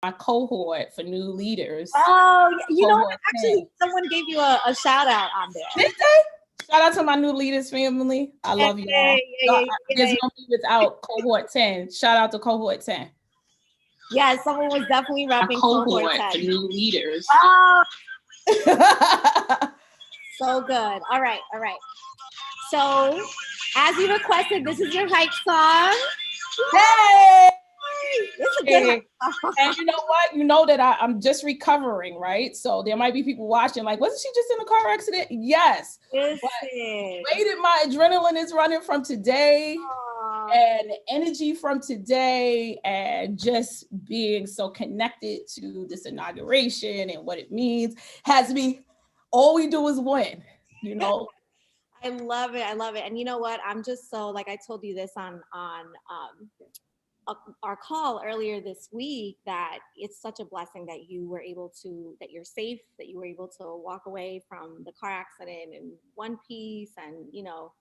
my cohort for new leaders. Oh, you know, Cohort 10. actually, someone gave you a shout out on there. Did they? Shout out to my new leaders family. I love y'all. There's no me without cohort 10. Shout out to cohort 10. Yeah, someone was definitely My repping cohort cohort 10. for new leaders. Oh, so good. All right. So, as you requested, this is your hype song. Hey! This is a good hype song. And you know what? You know that I'm just recovering, right? So there might be people watching like, wasn't she just in a car accident? Yes. Listen. But waited, my adrenaline is running from today. And energy from today, and just being so connected to this inauguration and what it means has me, all we do is win, you know. I love it. And you know what? I'm just so, like I told you this on our call earlier this week, that it's such a blessing that you were able to, that you're safe, that you were able to walk away from the car accident in one piece, and you know.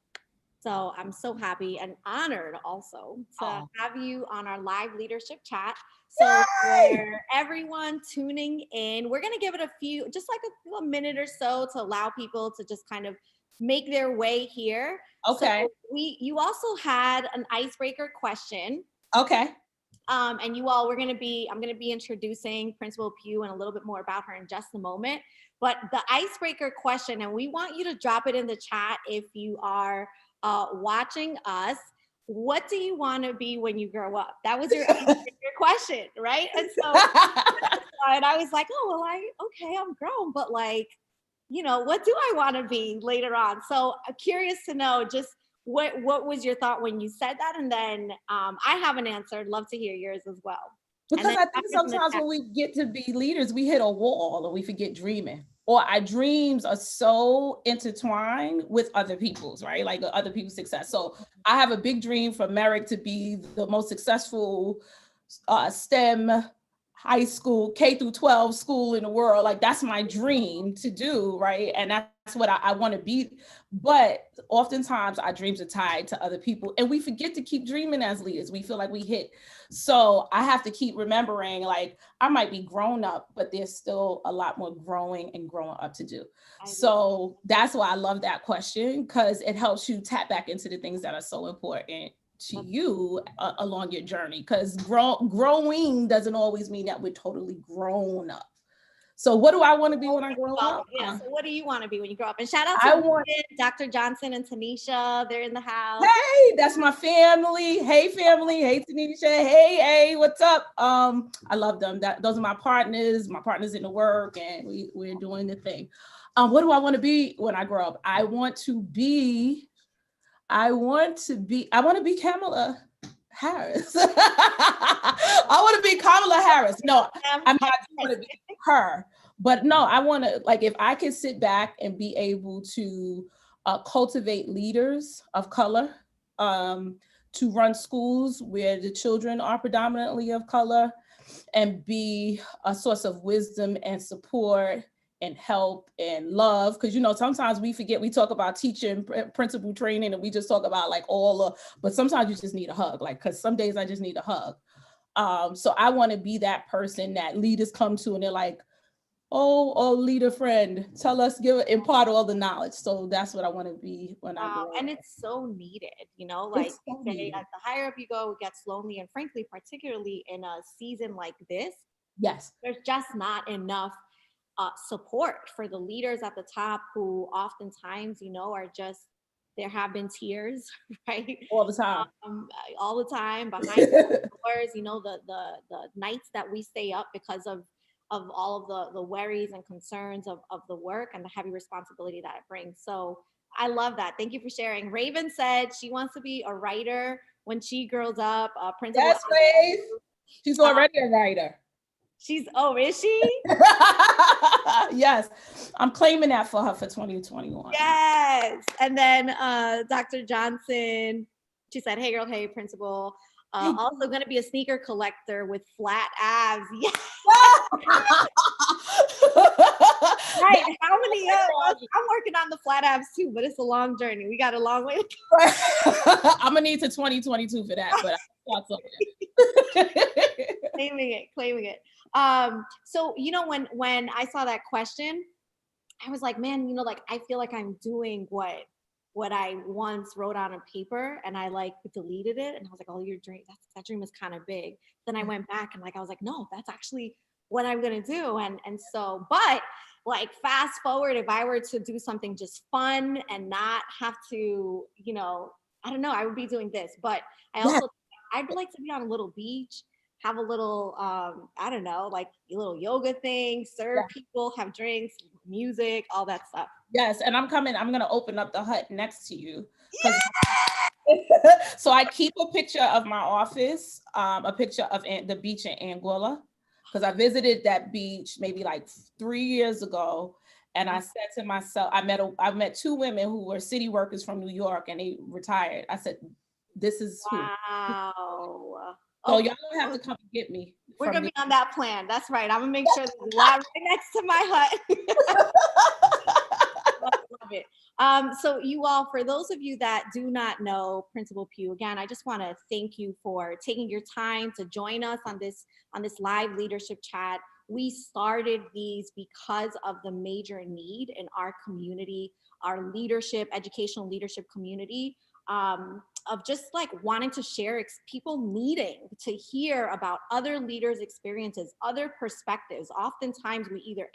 So I'm so happy and honored also to have you on our live leadership chat. So for everyone tuning in, we're going to give it a few, just like a minute or so, to allow people to just kind of make their way here. Okay. So you also had an icebreaker question. Okay. And you all, I'm going to be introducing Principal Pugh and a little bit more about her in just a moment. But the icebreaker question, and we want you to drop it in the chat if you are watching us. What do you want to be when you grow up? That was your question, right? And so, and I was like, oh, well, I'm grown, but like, you know, what do I want to be later on? So I'm curious to know just what was your thought when you said that? And then I have an answer. I'd love to hear yours as well. Because I think sometimes when we get to be leaders, we hit a wall and we forget dreaming. Or our dreams are so intertwined with other people's, right? Like other people's success. So I have a big dream for Merrick to be the most successful STEM high school, K through 12 school in the world. Like that's my dream to do, right? And that's what I want to be. But oftentimes our dreams are tied to other people and we forget to keep dreaming as leaders. We feel like we hit. So I have to keep remembering, like, I might be grown up, but there's still a lot more growing and growing up to do. So that's why I love that question, because it helps you tap back into the things that are so important to you along your journey, because growing doesn't always mean that we're totally grown up. So what do I want to be when I grow up? Yeah. So what do you want to be when you grow up? And shout out to Dr. Johnson and Tanisha. They're in the house. Hey, that's my family. Hey, family. Hey, Tanisha. Hey, what's up? I love them. Those are my partners in the work, and we're doing the thing. What do I want to be when I grow up? I want to be Kamala Harris. I want to be Kamala Harris. No, I mean, I want to be her. But no, I want to, like, if I could sit back and be able to cultivate leaders of color, to run schools where the children are predominantly of color, and be a source of wisdom and support and help and love, because you know sometimes we forget, we talk about teacher and principal training and we just talk about like but sometimes you just need a hug, like, because some days I just need a hug. So I want to be that person that leaders come to and they're like, oh leader friend, tell us, impart all the knowledge. So that's what I want to be when I grow up. And it's so needed, you know, like so the higher up you go, it gets lonely, and frankly, particularly in a season like this, yes, there's just not enough support for the leaders at the top, who oftentimes, you know, are just, there have been tears, right? All the time behind the doors, you know, the nights that we stay up because of all of the worries and concerns of the work and the heavy responsibility that it brings. So I love that. Thank you for sharing. Raven said she wants to be a writer when she grows up. Principal. Yes, Raven. She's already a writer. Is she? Yes, I'm claiming that for her for 2021. Yes. And then Dr. Johnson, she said, hey girl, hey principal. Also going to be a sneaker collector with flat abs. Yes. Right. How many? I'm working on the flat abs too, but it's a long journey. We got a long way to go. I'm gonna need to 2022 for that, but I thought so. Claiming it. So when I saw that question, I was like, man, like I feel like I'm doing what I once wrote on a paper, and I like deleted it, and I was like, oh, your dream, that dream is kind of big. Then I went back and like I was like, no, that's actually what I'm gonna do. And so, but like fast forward, if I were to do something just fun and not have to, I don't know, I would be doing this. But I Yes. also I'd like to be on a little beach, have a little I don't know, like a little yoga thing, serve people, have drinks, music, all that stuff. Yes, and I'm coming. I'm gonna open up the hut next to you because so I keep a picture of my office, a picture of the beach in Anguilla, because I visited that beach maybe like 3 years ago, and I said to myself, I met two women who were city workers from New York, and they retired. I said, "This is who." Wow. So Okay. y'all don't have to come and get me We're from gonna New be on that plan. That's right. I'm gonna make sure there's a lot right next to my hut. Love it. So you all, for those of you that do not know Principal Pugh, again, I just want to thank you for taking your time to join us on this live leadership chat. We started these because of the major need in our community, our leadership, educational leadership community, of just like wanting to share, people needing to hear about other leaders' experiences, other perspectives. Oftentimes we either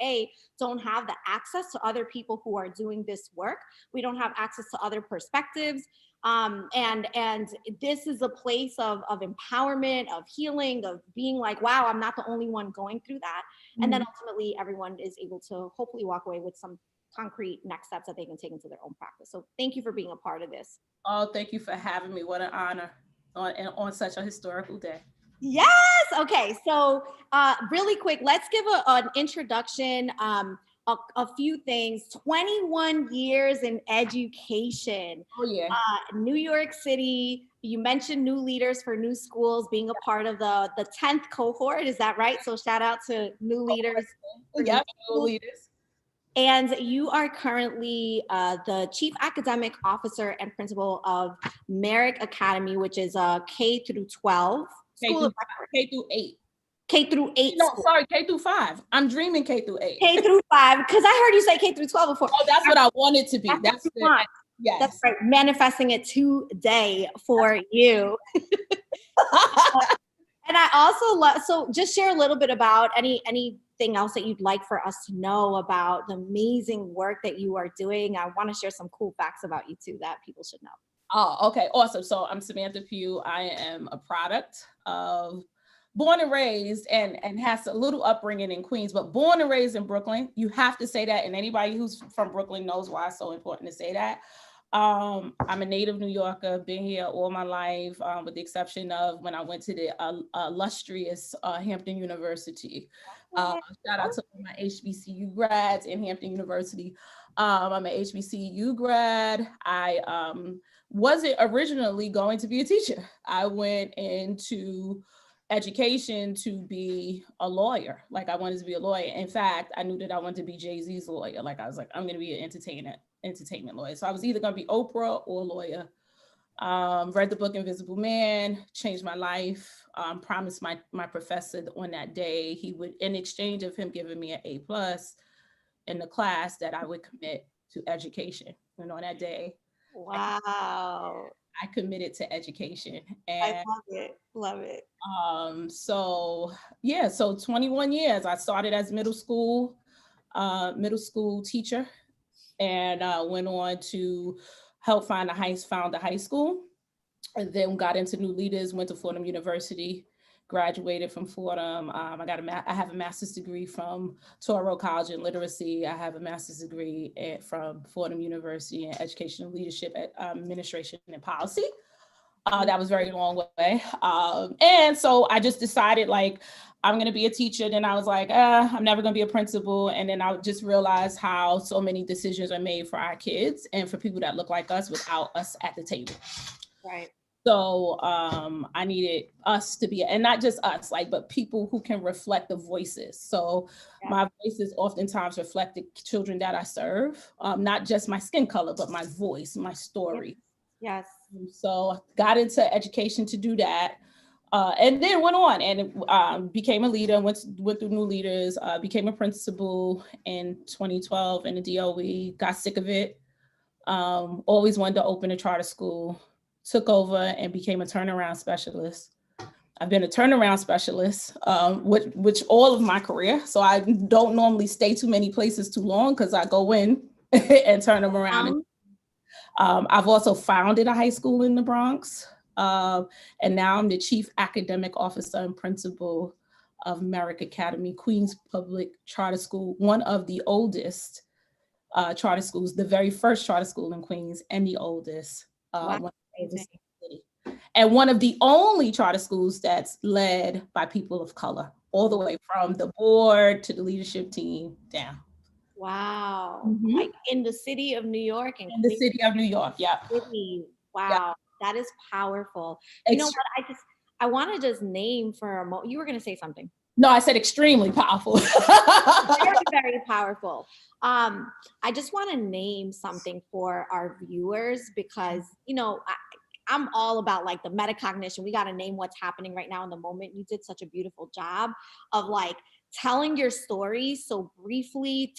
don't have the access to other people who are doing this work. We don't have access to other perspectives. And this is a place of empowerment, of healing, of being like, wow, I'm not the only one going through that. And then ultimately everyone is able to hopefully walk away with some concrete next steps that they can take into their own practice. So thank you for being a part of this. Oh, thank you for having me. What an honor on such a historical day. Yes. Okay. So really quick, let's give an introduction. A few things. 21 years in education. Oh yeah. New York City. You mentioned new leaders for new schools being a part of the 10th cohort. Is that right? So shout out to new leaders. Yeah, new leaders. And you are currently the Chief Academic Officer and Principal of Merrick Academy, which is a K through 12 school of record. K through 8. K through 8. No, sorry, K through 5. I'm dreaming K through 8. K through 5, because I heard you say K through 12 before. Oh, that's what I want it to be. That's what you want. Yes. That's right. Manifesting it today for you. And I also love, so just share a little bit about anything else that you'd like for us to know about the amazing work that you are doing. I want to share some cool facts about you too that people should know. Oh, okay. Awesome. So I'm Samantha Pugh. I am a product of born and raised and has a little upbringing in Queens, but born and raised in Brooklyn. You have to say that, and anybody who's from Brooklyn knows why it's so important to say that. I'm a native New Yorker, been here all my life, with the exception of when I went to the illustrious Hampton University. Shout out to my HBCU grads in Hampton University. I'm an HBCU grad. I wasn't originally going to be a teacher. I went into education to be a lawyer. Like I wanted to be a lawyer. In fact, I knew that I wanted to be Jay-Z's lawyer. Like I was like, I'm going to be an entertainment lawyer. So I was either going to be Oprah or a lawyer. Read the book Invisible Man, changed my life. Promised my professor on that day he would, in exchange of him giving me an A+ in the class, that I would commit to education. And on that day, wow, I committed to education. I And love it. Love it. so yeah, so 21 years. I started as middle school teacher, and went on to help found the high school, and then got into new leaders, went to Fordham University, graduated from Fordham. I have a master's degree from Toro College in literacy. I have a master's degree from Fordham University in educational leadership, administration and policy. That was very long way. And so I just decided like, I'm going to be a teacher. Then I was like, I'm never going to be a principal. And then I just realized how so many decisions are made for our kids and for people that look like us without us at the table. Right. So I needed us to be, and not just us, like, but people who can reflect the voices. So my voices oftentimes reflect the children that I serve, not just my skin color, but my voice, my story. Yes. So got into education to do that. And then went on and became a leader, went through new leaders, became a principal in 2012 in the DOE, got sick of it, always wanted to open a charter school, took over and became a turnaround specialist. I've been a turnaround specialist, which all of my career. So I don't normally stay too many places too long because I go in and turn them around. I've also founded a high school in the Bronx. And now I'm the chief academic officer and principal of Merrick Academy, Queens Public Charter School, one of the oldest charter schools, the very first charter school in Queens and the oldest. Wow. One of the oldest in the city. And one of the only charter schools that's led by people of color, all the way from the board to the leadership team down. Wow. Mhm. Like in the city of New York and In the city of New York, yeah. City. Yeah. Wow. That is powerful. You know what? I want to just name for a moment. You were going to say something. No, I said extremely powerful. Very, very powerful. I just want to name something for our viewers because, you know, I'm all about like the metacognition. We got to name what's happening right now in the moment. You did such a beautiful job of like telling your story so briefly,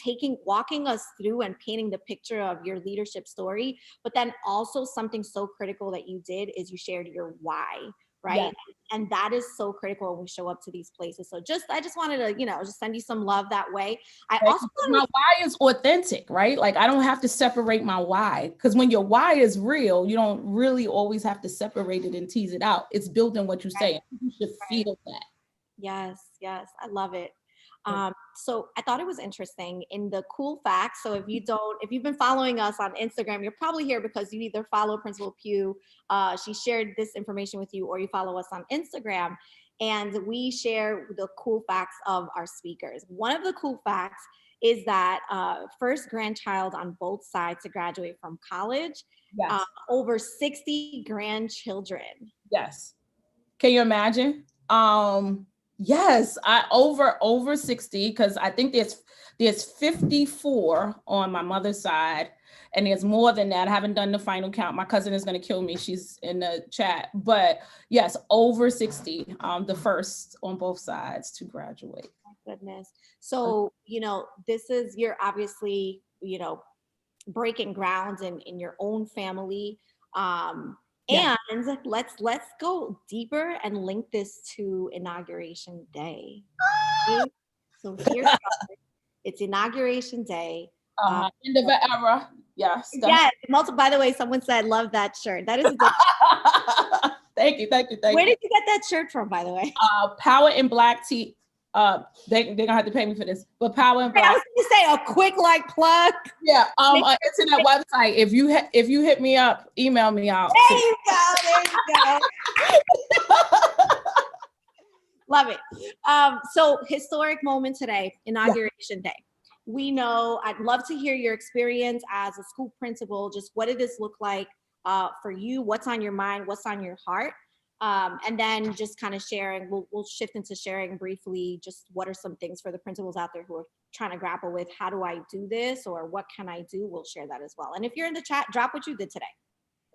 walking us through and painting the picture of your leadership story. But then also something so critical that you did is you shared your why, right? Yeah. And that is so critical when we show up to these places. So I just wanted to, you know, just send you some love that way. I Right? also My why is authentic, right? Like I don't have to separate my why because when your why is real, you don't really always have to separate it and tease it out. It's built in what you say. You should feel that. Yes, yes, I love it. So I thought it was interesting in the cool facts. So if you've been following us on Instagram, you're probably here because you either follow Principal Pugh, she shared this information with you, or you follow us on Instagram. And we share the cool facts of our speakers. One of the cool facts is that first grandchild on both sides to graduate from college, Yes. over 60 grandchildren. Yes. Can you imagine? Yes, I over 60 because I think there's 54 on my mother's side, and there's more than that. I haven't done the final count. My cousin is gonna kill me. She's in the chat, but yes, over 60. The first on both sides to graduate. My goodness. So you know, you're obviously, you know, breaking grounds in your own family. Yeah. And let's go deeper and link this to Inauguration Day. Okay? So here's it's Inauguration Day. End of the era. Yes. Yes. By the way, someone said, "Love that shirt." That is. Thank you. Where did you get that shirt from, by the way? Power in Black tea. They're gonna have to pay me for this, but Power in Black. I was gonna say a quick like plug. Yeah, an internet website. If you hit me up, email me out. There you go. Love it. So historic moment today, Inauguration Day. We know, I'd love to hear your experience as a school principal. Just what did this look like for you? What's on your mind? What's on your heart? And then just kind of sharing, we'll shift into sharing briefly, just what are some things for the principals out there who are trying to grapple with, how do I do this? Or what can I do? We'll share that as well. And if you're in the chat, drop what you did today.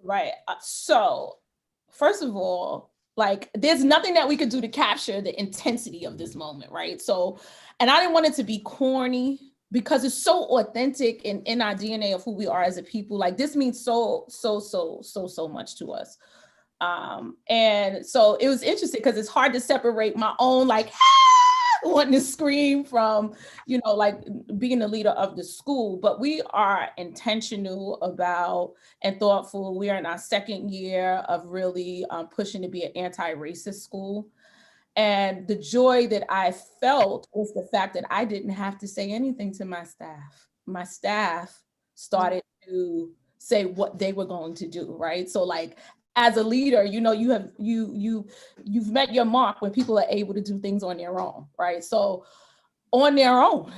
Right. So first of all, like there's nothing that we could do to capture the intensity of this moment, right? So, and I didn't want it to be corny because it's so authentic and in our DNA of who we are as a people. Like this means so much to us. And so it was interesting because it's hard to separate my own like wanting to scream from, you know, like being the leader of the school, but we are intentional about and thoughtful. We are in our second year of really pushing to be an anti-racist school. And the joy that I felt was the fact that I didn't have to say anything to my staff. My staff started to say what they were going to do, right? So like as a leader, you know, you've met your mark when people are able to do things on their own, right? So on their own,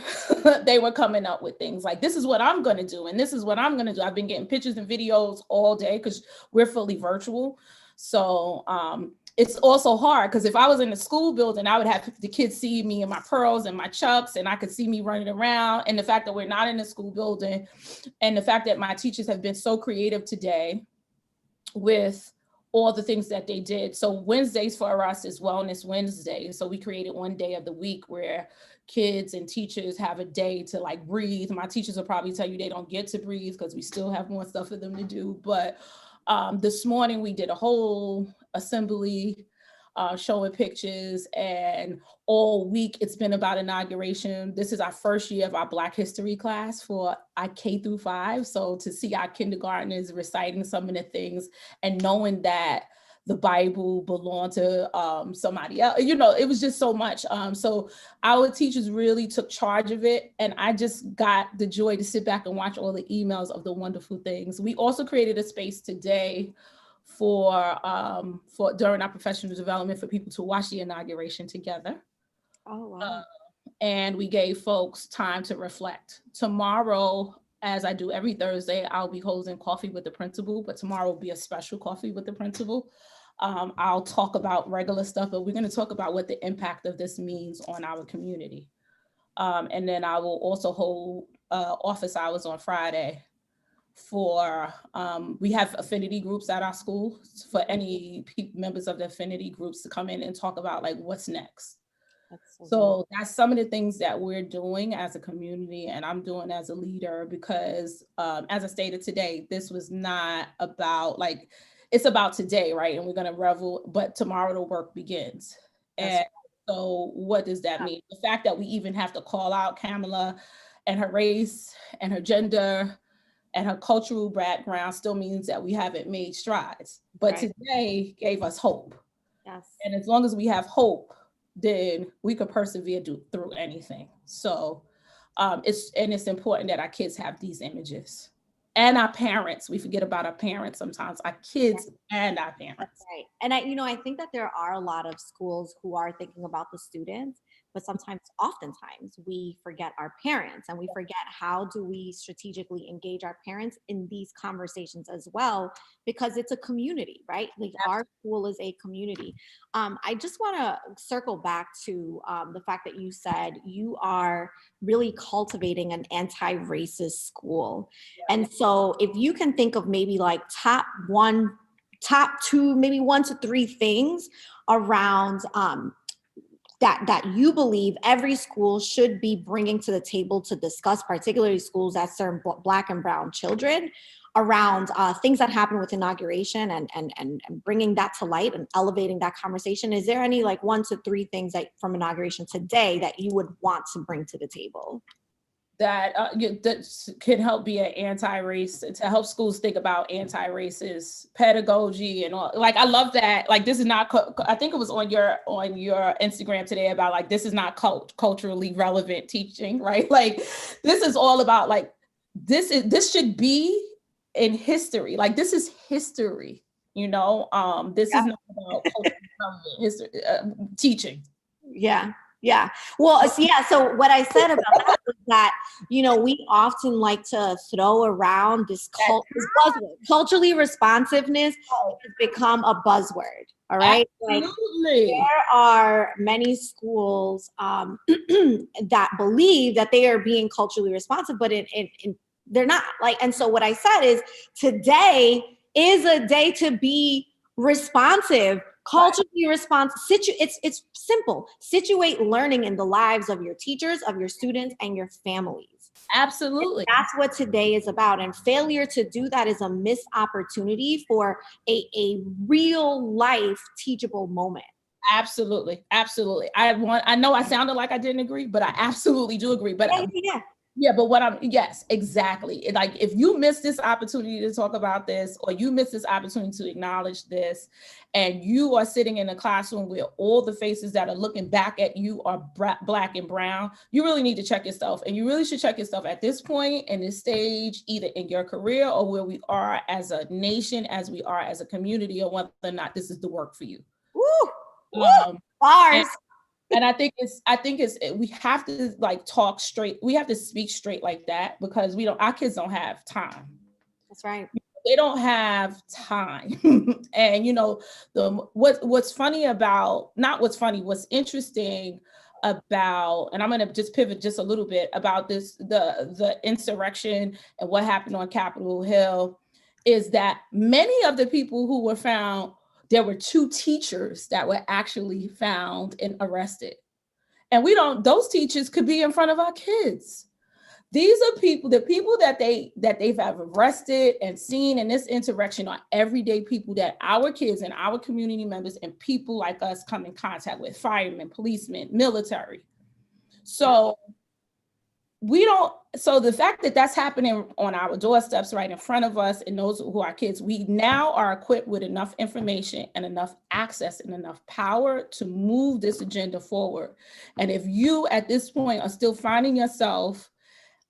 they were coming up with things like, this is what I'm going to do. And this is what I'm going to do. I've been getting pictures and videos all day because we're fully virtual. So it's also hard because if I was in the school building, I would have the kids see me in my pearls and my chucks, and I could see me running around. And the fact that we're not in the school building, and the fact that my teachers have been so creative today with all the things that they did. So Wednesdays for us is Wellness Wednesday. So we created one day of the week where kids and teachers have a day to like breathe. My teachers will probably tell you they don't get to breathe because we still have more stuff for them to do. But this morning we did a whole assembly showing pictures, and all week it's been about inauguration. This is our first year of our Black History class for our K through 5. So to see our kindergartners reciting some of the things and knowing that the Bible belonged to somebody else, it was just so much. So our teachers really took charge of it, and I just got the joy to sit back and watch all the emails of the wonderful things. We also created a space today for during our professional development for people to watch the inauguration together. Oh, wow. And we gave folks time to reflect. Tomorrow, as I do every Thursday, I'll be holding coffee with the principal, but tomorrow will be a special coffee with the principal. I'll talk about regular stuff, but we're going to talk about what the impact of this means on our community. And then I will also hold office hours on Friday for we have affinity groups at our school for any members of the affinity groups to come in and talk about like what's next. So that's some of the things that we're doing as a community, and I'm doing as a leader, because as I stated today, this was not about like, it's about today, right? And we're going to revel, but tomorrow the work begins. And so what does that mean? The fact that we even have to call out Kamala and her race and her gender and her cultural background still means that we haven't made strides. But today gave us hope. Yes. And as long as we have hope, then we could persevere through anything. So it's important that our kids have these images. And our parents. We forget about our parents sometimes, our kids and our parents. That's right. And I think that there are a lot of schools who are thinking about the students, but oftentimes we forget our parents, and we forget how do we strategically engage our parents in these conversations as well, because it's a community, right? Like our school is a community. I just want to circle back to the fact that you said you are really cultivating an anti-racist school. And so if you can think of maybe like top 2, maybe 1 to 3 things around that you believe every school should be bringing to the table to discuss, particularly schools that serve Black and brown children, around things that happen with inauguration and bringing that to light and elevating that conversation. Is there any like 1 to 3 things that from inauguration today that you would want to bring to the table? That can help be an anti-race, to help schools think about anti-racist pedagogy and all. Like, I love that. Like, this is not, I think it was on your Instagram today about like, this is not culturally relevant teaching, right? Like, this is all about like, this should be in history. Like, this is history, this is not about culturally relevant history, teaching. Yeah. Well, so what I said about that was that, we often like to throw around this buzzword. Culturally responsiveness has become a buzzword. All right. Absolutely. Like, there are many schools that believe that they are being culturally responsive, but they're not. Like, and so what I said is today is a day to be responsive. Culturally responsive. It's simple. Situate learning in the lives of your teachers, of your students, and your families. Absolutely. And that's what today is about. And failure to do that is a missed opportunity for a real life teachable moment. Absolutely. I know I sounded like I didn't agree, but I absolutely do agree. But yeah, but yes, exactly. Like, if you miss this opportunity to talk about this, or you miss this opportunity to acknowledge this, and you are sitting in a classroom where all the faces that are looking back at you are Black and brown, you really need to check yourself. And you really should check yourself at this point in this stage, either in your career or where we are as a nation, as we are as a community, or whether or not this is the work for you. Bars. And I think we have to like talk straight. We have to speak straight like that, because our kids don't have time. That's right. They don't have time. And what's interesting about, and I'm going to just pivot just a little bit about this, the insurrection and what happened on Capitol Hill, is that many of the people who were found there were 2 teachers that were actually found and arrested. And we don't, those teachers could be in front of our kids. These are people, the people that they've have arrested and seen in this interaction are everyday people that our kids and our community members and people like us come in contact with, firemen, policemen, military. So we don't, so the fact that that's happening on our doorsteps right in front of us and those who are kids, we now are equipped with enough information and enough access and enough power to move this agenda forward. And if you at this point are still finding yourself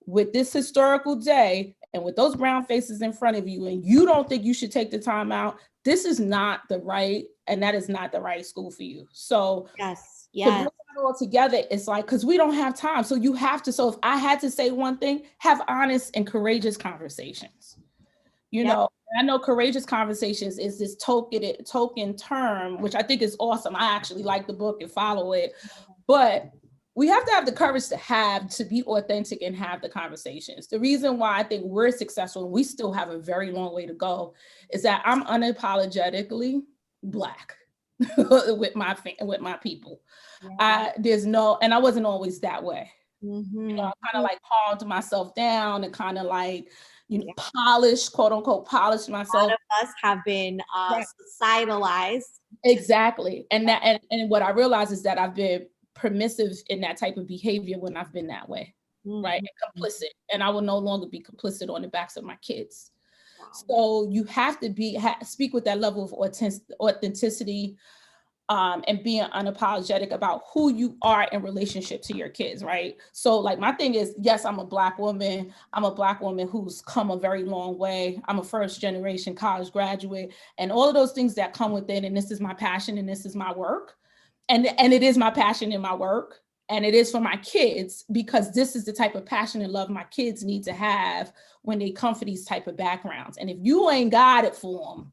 with this historical day and with those brown faces in front of you, and you don't think you should take the time out, this is not the right, and that is not the right school for you. So Yes. to bring Yes. it all together, it's like, because we don't have time. So you have to, so if I had to say one thing, have honest and courageous conversations. You Yep. know, I know courageous conversations is this token term, which I think is awesome. I actually like the book and follow it. But we have to have the courage to be authentic and have the conversations. The reason why I think we're successful and we still have a very long way to go is that I'm unapologetically Black with my people. There's no, and I wasn't always that way. You know, I kind of like calmed myself down and kind of like, polish, quote unquote, polish A lot myself. of us have been Right. societalized. Exactly. And that, and what I realize is that I've been permissive in that type of behavior when I've been that way. Right. And complicit. And I will no longer be complicit on the backs of my kids. Wow. So you have to speak with that level of authenticity, and being unapologetic about who you are in relationship to your kids, right? So like my thing is, yes, I'm a Black woman. I'm a Black woman who's come a very long way. I'm a first generation college graduate and all of those things that come with it. And this is my passion and this is my work. And it is my passion in my work. And it is for my kids, because this is the type of passion and love my kids need to have when they come for these type of backgrounds. And if you ain't got it for them,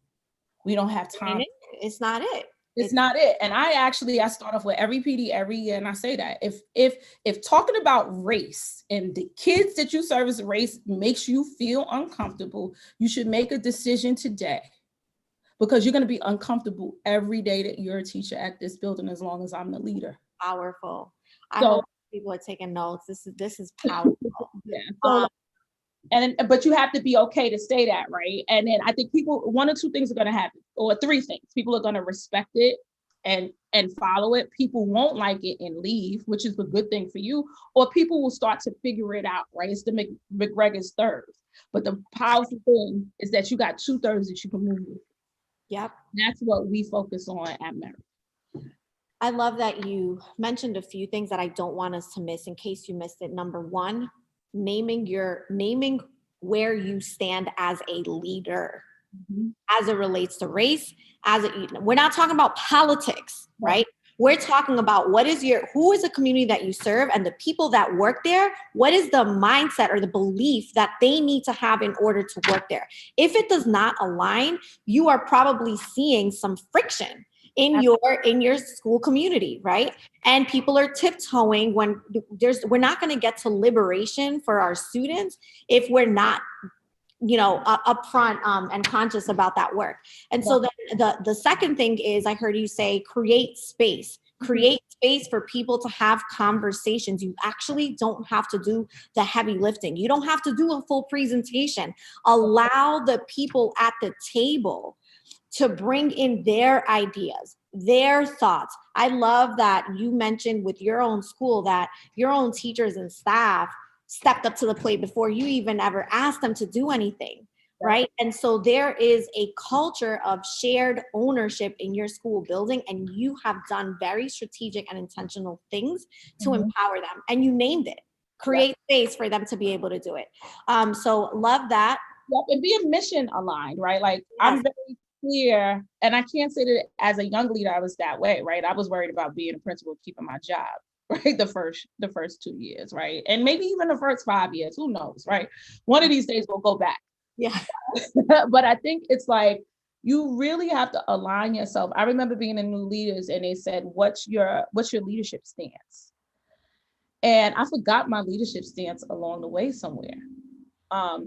we don't have time. It's not it. It's not it. And I start off with every PD every year, and I say that if talking about race and the kids that you serve as a race makes you feel uncomfortable, you should make a decision today, because you're going to be uncomfortable every day that you're a teacher at this building, as long as I'm the leader. Powerful. I hope people are taking notes. This is powerful. Yeah. So but you have to be okay to say that, right? And then I think one or two things are going to happen, or 3 things. People are going to respect it and follow it. People won't like it and leave, which is a good thing for you. Or people will start to figure it out, right? It's the McGregor's thirds. But the powerful thing is that you got 2/3 that you can move with. Yep. That's what we focus on at Merit. I love that you mentioned a few things that I don't want us to miss in case you missed it. Number 1, naming where you stand as a leader, as it relates to race, we're not talking about politics, right? We're talking about who is the community that you serve and the people that work there. What is the mindset or the belief that they need to have in order to work there? If it does not align, you are probably seeing some friction in your school community, right? And people are tiptoeing when we're not going to get to liberation for our students if we're not upfront and conscious about that work. And so then the second thing is, I heard you say, create space for people to have conversations. You actually don't have to do the heavy lifting. You don't have to do a full presentation. Allow the people at the table to bring in their ideas, their thoughts. I love that you mentioned with your own school that your own teachers and staff stepped up to the plate before you even ever asked them to do anything, right? And so there is a culture of shared ownership in your school building, and you have done very strategic and intentional things to empower them. And you named it, create space for them to be able to do it. So love that. Yep, and be mission aligned, right? Like I'm very clear, and I can't say that as a young leader I was that way, right? I was worried about being a principal, keeping my job, right? The first 2 years, right? And maybe even the first 5 years, who knows, right? One of these days we'll go back. Yeah. But I think it's like, you really have to align yourself. I remember being in new leaders and they said, what's your leadership stance? And I forgot my leadership stance along the way somewhere.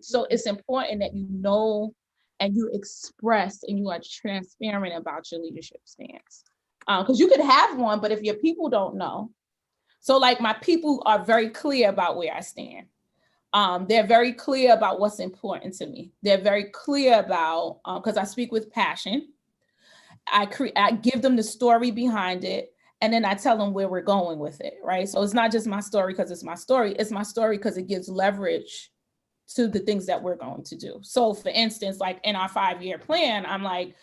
So it's important that you know and you express and you are transparent about your leadership stance. Because you could have one, but if your people don't know, so like my people are very clear about where I stand. They're very clear about what's important to me. They're very clear about, because I speak with passion. I give them the story behind it, and then I tell them where we're going with it, right? So it's not just my story because it's my story. It's my story because it gives leverage to the things that we're going to do. So for instance, like in our 5-year plan, I'm like,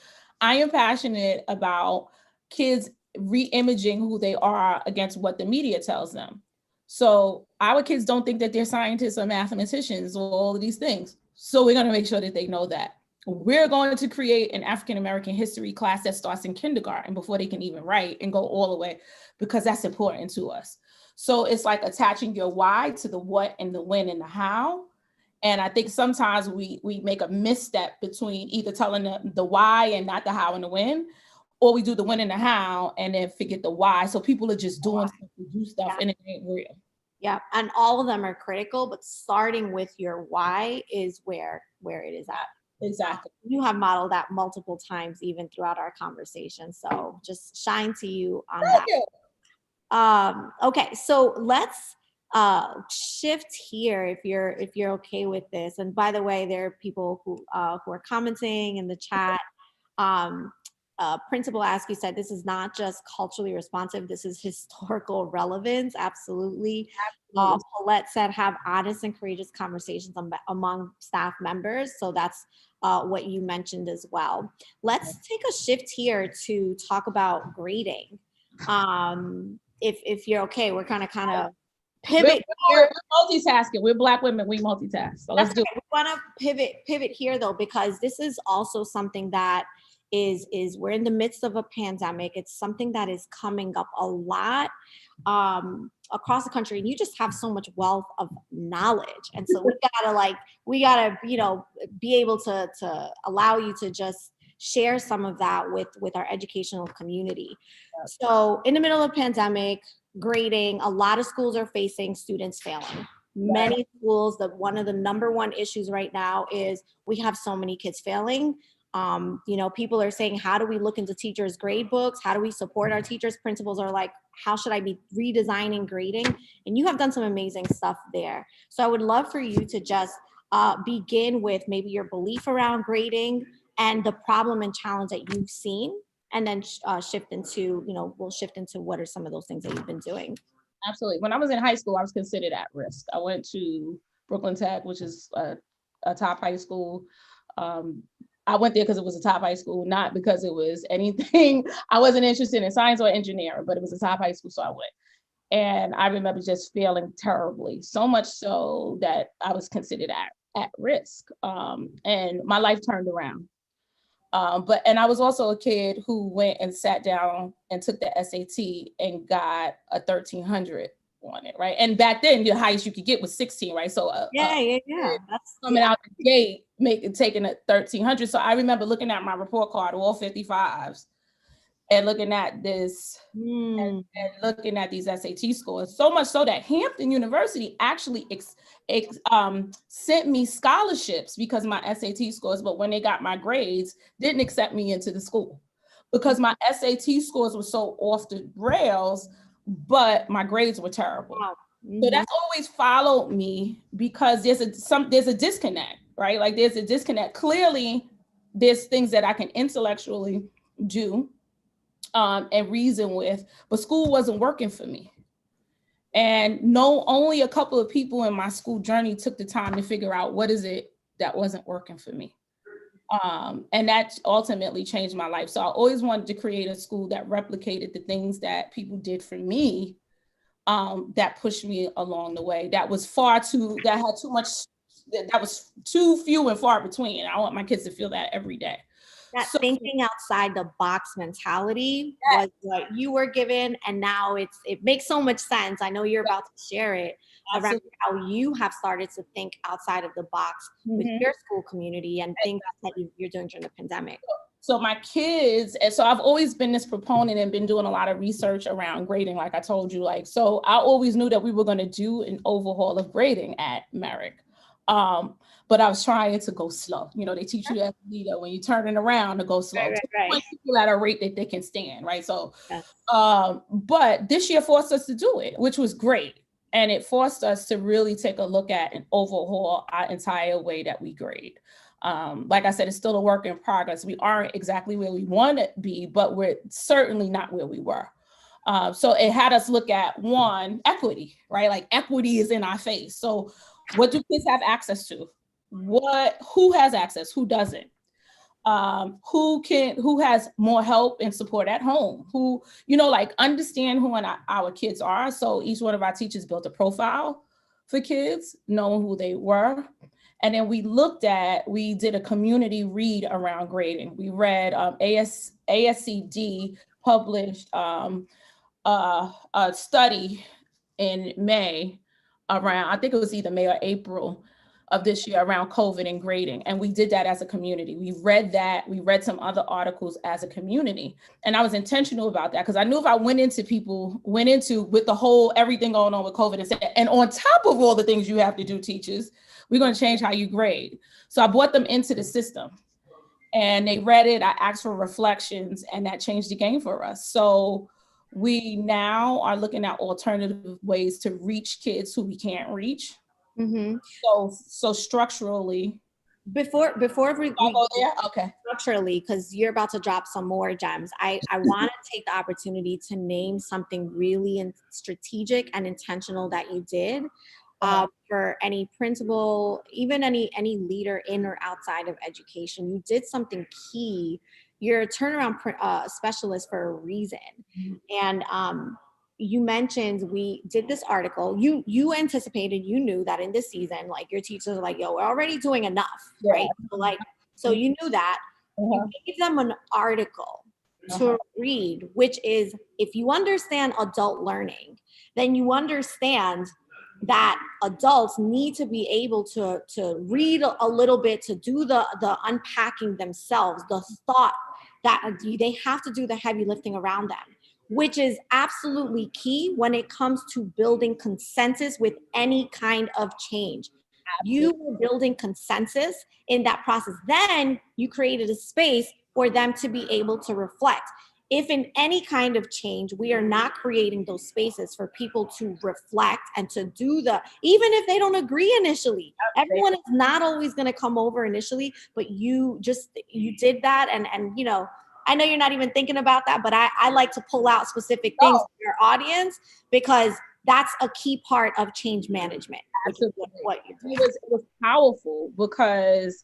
I am passionate about kids re-imaging who they are against what the media tells them. So our kids don't think that they're scientists or mathematicians or all of these things. So we're going to make sure that they know that. We're going to create an African American history class that starts in kindergarten before they can even write and go all the way, because that's important to us. So it's like attaching your why to the what and the when and the how. And I think sometimes we make a misstep between either telling the why and not the how and the when, or we do the when and the how and then forget the why. So people are just doing stuff to do stuff and it ain't real. Yeah, and all of them are critical, but starting with your why is where it is at. Exactly. You have modeled that multiple times, even throughout our conversation. So just shine to you on Thank that. you. Okay, so let's shift here if you're okay with this. And by the way, there are people who are commenting in the chat. Principal Askey said this is not just culturally responsive, this is historical relevance. Absolutely. Paulette said have honest and courageous conversations among staff members. So that's what you mentioned as well. Let's take a shift here to talk about grading. If you're okay, we're kind of pivot. We're multitasking. We're Black women. We multitask. So let's do it. We want to pivot here though, because this is also something that is we're in the midst of a pandemic. It's something that is coming up a lot across the country, and you just have so much wealth of knowledge. And so we gotta be able to allow you to just share some of that with our educational community. So in the middle of pandemic, grading, a lot of schools are facing students failing. Many schools, one of the number one issues right now is we have so many kids failing. People are saying, how do we look into teachers' grade books? How do we support our teachers? Principals are like, how should I be redesigning grading? And you have done some amazing stuff there. So I would love for you to just begin with maybe your belief around grading and the problem and challenge that you've seen, and then shift into what are some of those things that you've been doing. Absolutely. When I was in high school, I was considered at risk. I went to Brooklyn Tech, which is a top high school. I went there because it was a top high school, not because it was anything. I wasn't interested in science or engineering, but it was a top high school, so I went. And I remember just failing terribly, so much so that I was considered at risk. And my life turned around. And I was also a kid who went and sat down and took the SAT and got a 1300 on it, right? And back then, the highest you could get was 16, right? So yeah. That's coming out the gate, taking a 1300. So I remember looking at my report card, all 55s, and looking at this and looking at these SAT scores. So much so that Hampton University actually sent me scholarships because my SAT scores, but when they got my grades, didn't accept me into the school because my SAT scores were so off the rails, but my grades were terrible. Wow. So that's always followed me because there's a disconnect, right? Like there's a disconnect. Clearly, there's things that I can intellectually do and reason with, but school wasn't working for me. And only a couple of people in my school journey took the time to figure out what is it that wasn't working for me. And that ultimately changed my life. So I always wanted to create a school that replicated the things that people did for me, that pushed me along the way. That was that was too few and far between. I want my kids to feel that every day. That thinking outside the box mentality was what you were given, and now it makes so much sense. I know you're about to share it around how you have started to think outside of the box with your school community and things that you're doing during the pandemic. So my kids, and so I've always been this proponent and been doing a lot of research around grading, like I told you, so I always knew that we were going to do an overhaul of grading at Merrick. Um, but I was trying to go slow. You know, they teach you as a leader when you're turning around to go slow, to Right. point people at a rate that they can stand, right? So, Yes. but this year forced us to do it, which was great. And it forced us to really take a look at and overhaul our entire way that we grade. Like I said, it's still a work in progress. We aren't exactly where we want to be, but we're certainly not where we were. So it had us look at one, equity, right? Like equity is in our face. So what do kids have access to? Who has access? Who doesn't? Who has more help and support at home? Who, like understand who our kids are. So each one of our teachers built a profile for kids, knowing who they were. And then we did a community read around grading. We read ASCD published a study in May around, I think it was either May or April of this year, around COVID and grading. And we did that as a community. We read that. We read some other articles as a community. And I was intentional about that because I knew if I went into with the whole everything going on with COVID and said, and on top of all the things you have to do, teachers, we're going to change how you grade. So I brought them into the system and they read it. I asked for reflections and that changed the game for us. So we now are looking at alternative ways to reach kids who we can't reach. Mm-hmm. So structurally, before we go there, okay. Structurally, because you're about to drop some more gems, I want to take the opportunity to name something really strategic and intentional that you did for any principal, even any leader in or outside of education. You did something key. You're a turnaround specialist for a reason. And you mentioned we did this article. You anticipated, you knew that in this season, like your teachers are like, yo, we're already doing enough, right? So you knew that. You gave them an article to read, which is, if you understand adult learning, then you understand that adults need to be able to read a little bit, to do the unpacking themselves, the thought that they have to do the heavy lifting around them, which is absolutely key when it comes to building consensus with any kind of change. You were building consensus in that process. Then you created a space for them to be able to reflect. If in any kind of change, we are not creating those spaces for people to reflect and to do even if they don't agree initially, everyone is not always going to come over initially, but you did that. And I know you're not even thinking about that, but I like to pull out specific things for your audience because that's a key part of change management. What it was powerful because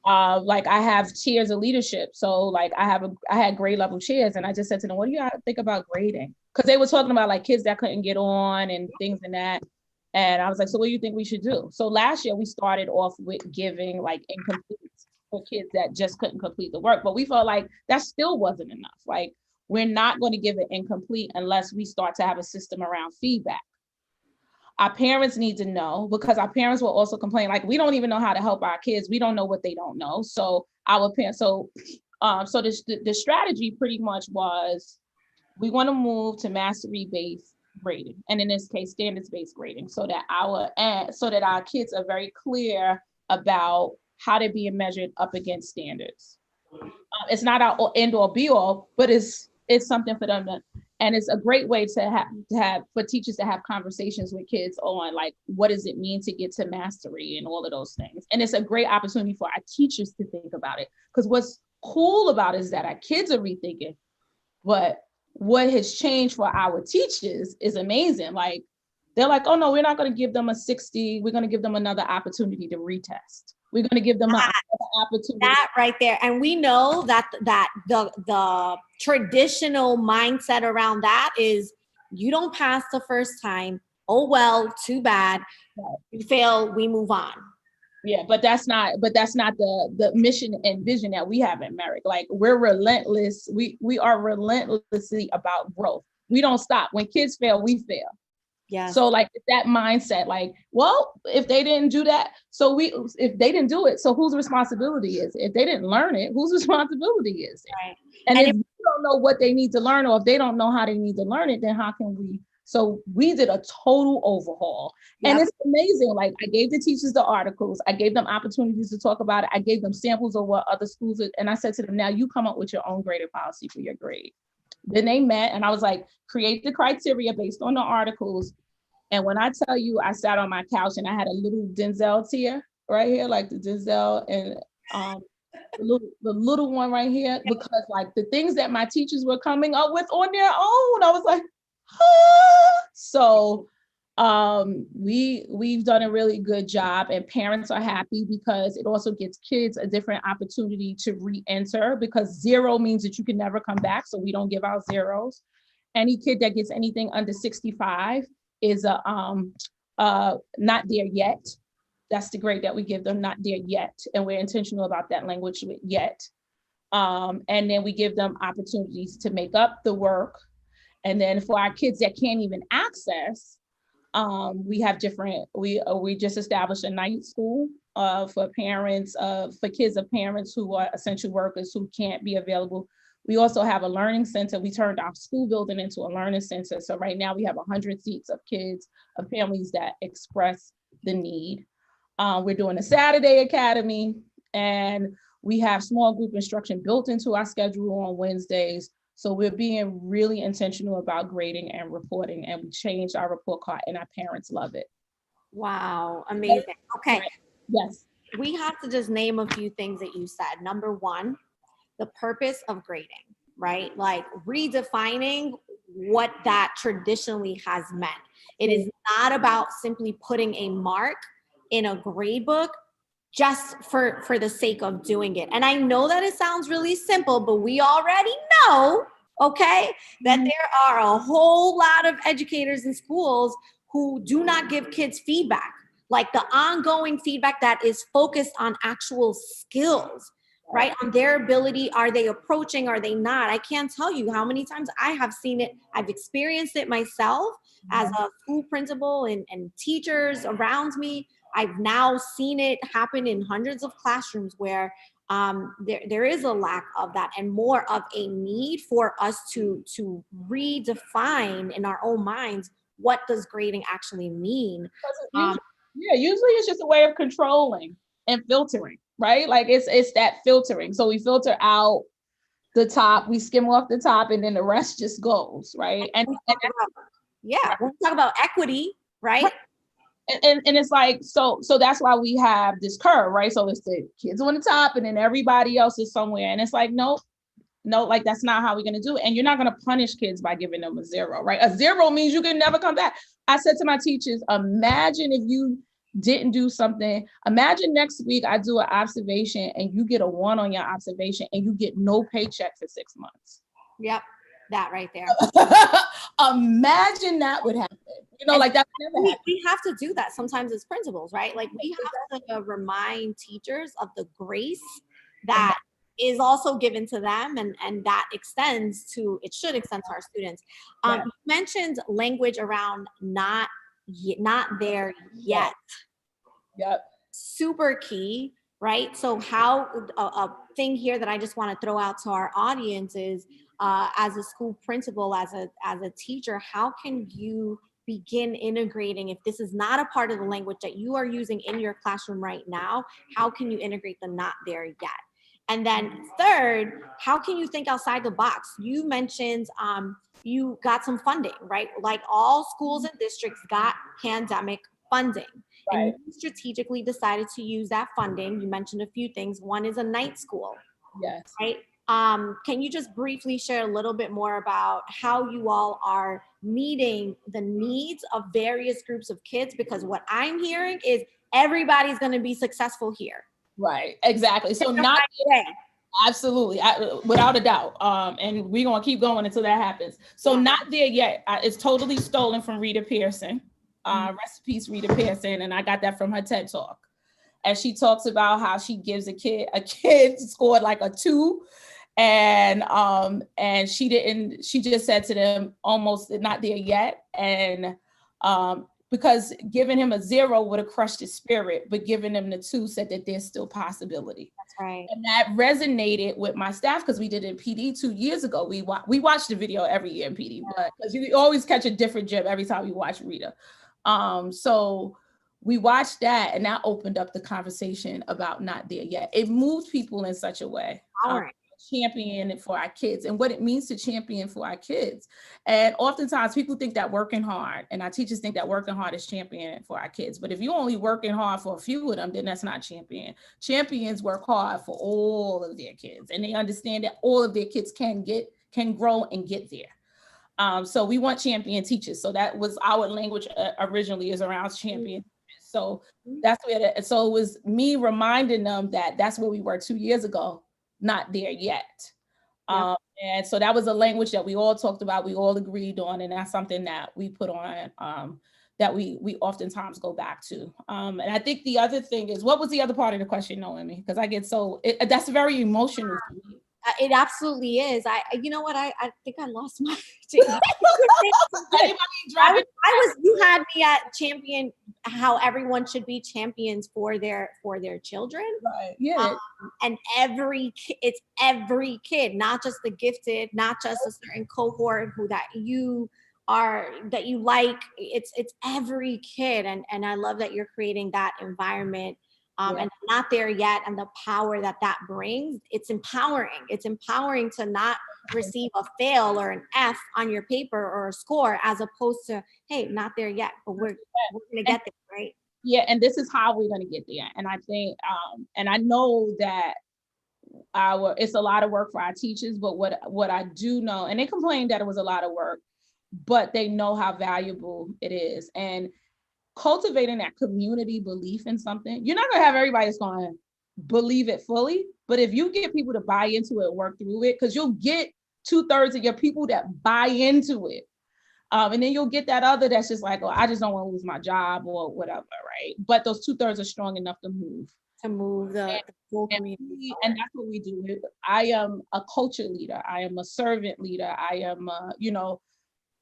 like I have chairs of leadership. So like I had grade level chairs and I just said to them, what do you think about grading? Because they were talking about like kids that couldn't get on and things and that. And I was like, so what do you think we should do? So last year we started off with giving like incomplete for kids that just couldn't complete the work. But we felt like that still wasn't enough. Like we're not going to give it incomplete unless we start to have a system around feedback. Our parents need to know, because our parents will also complain, like, we don't even know how to help our kids. We don't know what they don't know. So our parents, so the strategy pretty much was, we want to move to mastery-based grading. And in this case, standards-based grading, so that our kids are very clear about how they're being measured up against standards. It's not our end all be all, but it's something for them to, and it's a great way to have for teachers to have conversations with kids on like, what does it mean to get to mastery and all of those things. And it's a great opportunity for our teachers to think about it, because what's cool about it is that our kids are rethinking, but what has changed for our teachers is amazing. Like they're like, oh no, we're not going to give them a 60. We're going to give them another opportunity to retest. We're going to give them another opportunity. That right there. And we know that the traditional mindset around that is, you don't pass the first time. Oh, well, too bad. You fail, we move on. Yeah, but that's not the mission and vision that we have at Merrick. Like we're relentless. We are relentlessly about growth. We don't stop. When kids fail, we fail. Yeah. So like that mindset, like, well, if they didn't do that, if they didn't do it, so whose responsibility is it? If they didn't learn it, whose responsibility is it? Right. And if you don't know what they need to learn, or if they don't know how they need to learn it, then how can we So we did a total overhaul. And Yep. it's amazing. Like I gave the teachers the articles, I gave them opportunities to talk about it. I gave them samples of what other schools are, and I said to them, now you come up with your own grading policy for your grade. Then they met and I was like, create the criteria based on the articles. And when I tell you, I sat on my couch and I had a little Denzel tear right here, like the Denzel and the little one right here, because like the things that my teachers were coming up with on their own, I was like, ah. So we've done a really good job, and parents are happy because it also gives kids a different opportunity to re-enter, because 0 means that you can never come back. So we don't give out zeros. Any kid that gets anything under 65 is not there yet. That's the grade that we give them, not there yet. And we're intentional about that language with yet. And then we give them opportunities to make up the work. And then for our kids that can't even access, we have different, we just established a night school for parents, for kids of parents who are essential workers who can't be available. We also have a learning center. We turned our school building into a learning center. So right now we have 100 seats of kids, of families that express the need. We're doing a Saturday academy, and we have small group instruction built into our schedule on Wednesdays. So we're being really intentional about grading and reporting, and we changed our report card and our parents love it. Wow, amazing. Okay. Right. Yes. We have to just name a few things that you said. Number one, the purpose of grading, right? Like redefining what that traditionally has meant. It is not about simply putting a mark in a grade book just for the sake of doing it. And I know that it sounds really simple, but we already know, okay, that there are a whole lot of educators in schools who do not give kids feedback, like the ongoing feedback that is focused on actual skills, right? On their ability. Are they approaching? Are they not? I can't tell you how many times I have seen it. I've experienced it myself as a school principal and teachers around me. I've now seen it happen in hundreds of classrooms where there is a lack of that, and more of a need for us to redefine in our own minds, what does grading actually mean? Usually it's just a way of controlling and filtering, right? Like it's that filtering. So we filter out the top, we skim off the top, and then the rest just goes, right? And yeah, we'll talk about equity, right? And it's like, so that's why we have this curve, right? So it's the kids on the top and then everybody else is somewhere. And it's like, no, like that's not how we're going to do it. And you're not going to punish kids by giving them a 0, right? A 0 means you can never come back. I said to my teachers, imagine if you didn't do something. Imagine next week I do an observation and you get a 1 on your observation and you get no paycheck for 6 months. Yep. That right there. Imagine that would happen. You know, like that never happen. We have to do that sometimes as principals, right? Like we have to remind teachers of the grace that is also given to them, and that extends to, it should extend to our students. You mentioned language around not there yet. Yep. Super key, right? So how a thing here that I just want to throw out to our audience is, as a school principal, as a teacher, how can you begin integrating, if this is not a part of the language that you are using in your classroom right now, how can you integrate the not there yet? And then third, how can you think outside the box? You mentioned you got some funding, right? Like all schools and districts got pandemic funding. Right. And you strategically decided to use that funding. You mentioned a few things. One is a night school. Yes. Right? Can you just briefly share a little bit more about how you all are meeting the needs of various groups of kids? Because what I'm hearing is everybody's going to be successful here. Right, exactly. So not absolutely, without a doubt. And we're going to keep going until that happens. So not there yet. It's totally stolen from Rita Pearson. Rest in peace, Rita Pearson. And I got that from her TED Talk. And she talks about how she gives a kid scored like a 2. And she just said to them, almost not there yet. And because giving him a 0 would have crushed his spirit, but giving him the 2 said that there's still possibility. That's right. And that resonated with my staff because we did it in PD 2 years ago. We watched the video every year in PD, but because you always catch a different gem every time you watch Rita. So we watched that, and that opened up the conversation about not there yet. It moved people in such a way. Champion for our kids and what it means to champion for our kids. And oftentimes people think that working hard, and our teachers think that working hard is championing for our kids. But if you're only working hard for a few of them, then that's not champion. Champions work hard for all of their kids, and they understand that all of their kids can grow and get there. So we want champion teachers. So that was our language originally, is around champion. So that's where so it was me reminding them that that's where we were 2 years ago, not there yet. Yep. And so that was a language that we all talked about, we all agreed on, and that's something that we put on, that we oftentimes go back to. And I think the other thing is, what was the other part of the question, Noemi? Because I get that's very emotional for me. It absolutely is. You know what? I think I lost my. You had me at champion, how everyone should be champions for their children. Right. Yeah. And it's every kid, not just the gifted, not just a certain cohort that you like. It's every kid, and I love that you're creating that environment. And not there yet, and the power that brings. It's empowering to not receive a fail or an F on your paper or a score, as opposed to, hey, not there yet, but we're gonna get there, right? Yeah, and this is how we're gonna get there. And I think, and I know that it's a lot of work for our teachers, but what I do know, and they complained that it was a lot of work, but they know how valuable it is. And cultivating that community belief in something, you're not going to have everybody that's going to believe it fully, but if you get people to buy into it, work through it, because you'll get 2/3 of your people that buy into it, and then you'll get that other that's just like, oh, I just don't want to lose my job or whatever, right? But those 2/3 are strong enough to move the full community. And that's what we do. I am a culture leader. I am a servant leader. I am,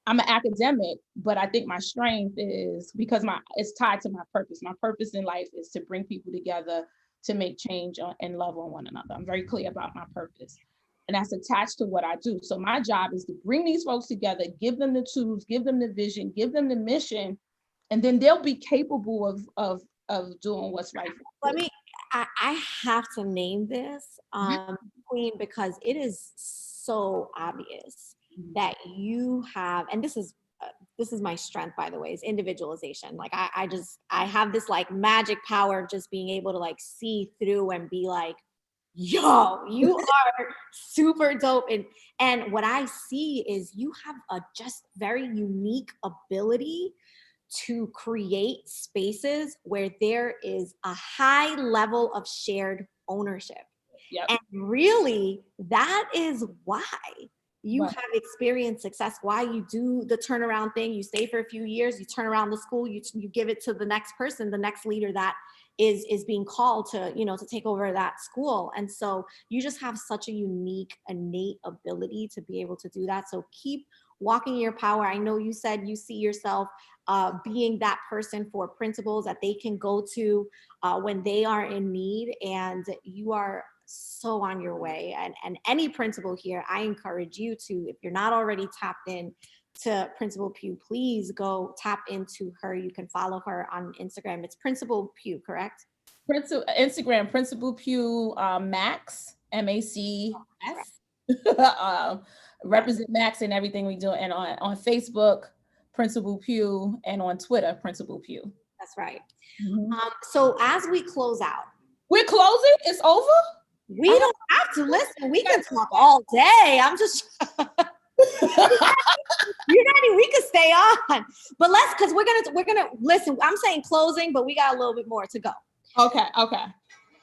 I'm an academic, but I think my strength is because it's tied to my purpose. My purpose in life is to bring people together to make change and love on one another. I'm very clear about my purpose, and that's attached to what I do. So my job is to bring these folks together, give them the tools, give them the vision, give them the mission, and then they'll be capable of doing what's right. I have to name this, Queen, because it is so obvious that you have, and this is my strength, by the way, is individualization. Like I have this like magic power of just being able to like see through and be like, yo, you are super dope. And what I see is you have a just very unique ability to create spaces where there is a high level of shared ownership. Yep. And really, that is why you have experienced success, why you do the turnaround thing. You stay for a few years, you turn around the school, you give it to the next person, the next leader that is being called to, to take over that school. And so you just have such a unique, innate ability to be able to do that. So keep walking your power. I know you said you see yourself being that person for principals that they can go to when they are in need, and you are so on your way. And any principal here, I encourage you to, if you're not already tapped in to Principal Pugh, please go tap into her. You can follow her on Instagram. It's Principal Pugh, correct? Instagram, Principal Pugh, Max, MACS. Represent Max in everything we do. And on Facebook, Principal Pugh, and on Twitter, Principal Pugh. That's right. Mm-hmm. So as we close out. We're closing? It's over? We don't have to listen. We can talk all day. I'm just... You ready? We could stay on, but because we're gonna listen. I'm saying closing, but we got a little bit more to go. Okay.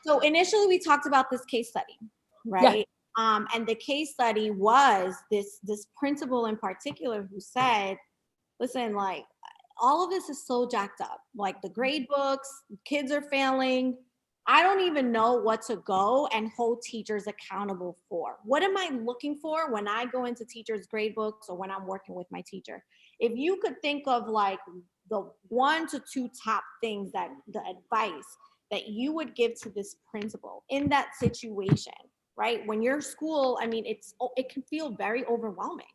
So initially, we talked about this case study, right? Yeah. And the case study was this principal in particular who said, "Listen, like all of this is so jacked up. Like the grade books, kids are failing. I don't even know what to go and hold teachers accountable for. What am I looking for when I go into teachers' grade books or when I'm working with my teacher? If you could think of like the 1 to 2 top things that the advice that you would give to this principal in that situation, right? When your school, I mean, it can feel very overwhelming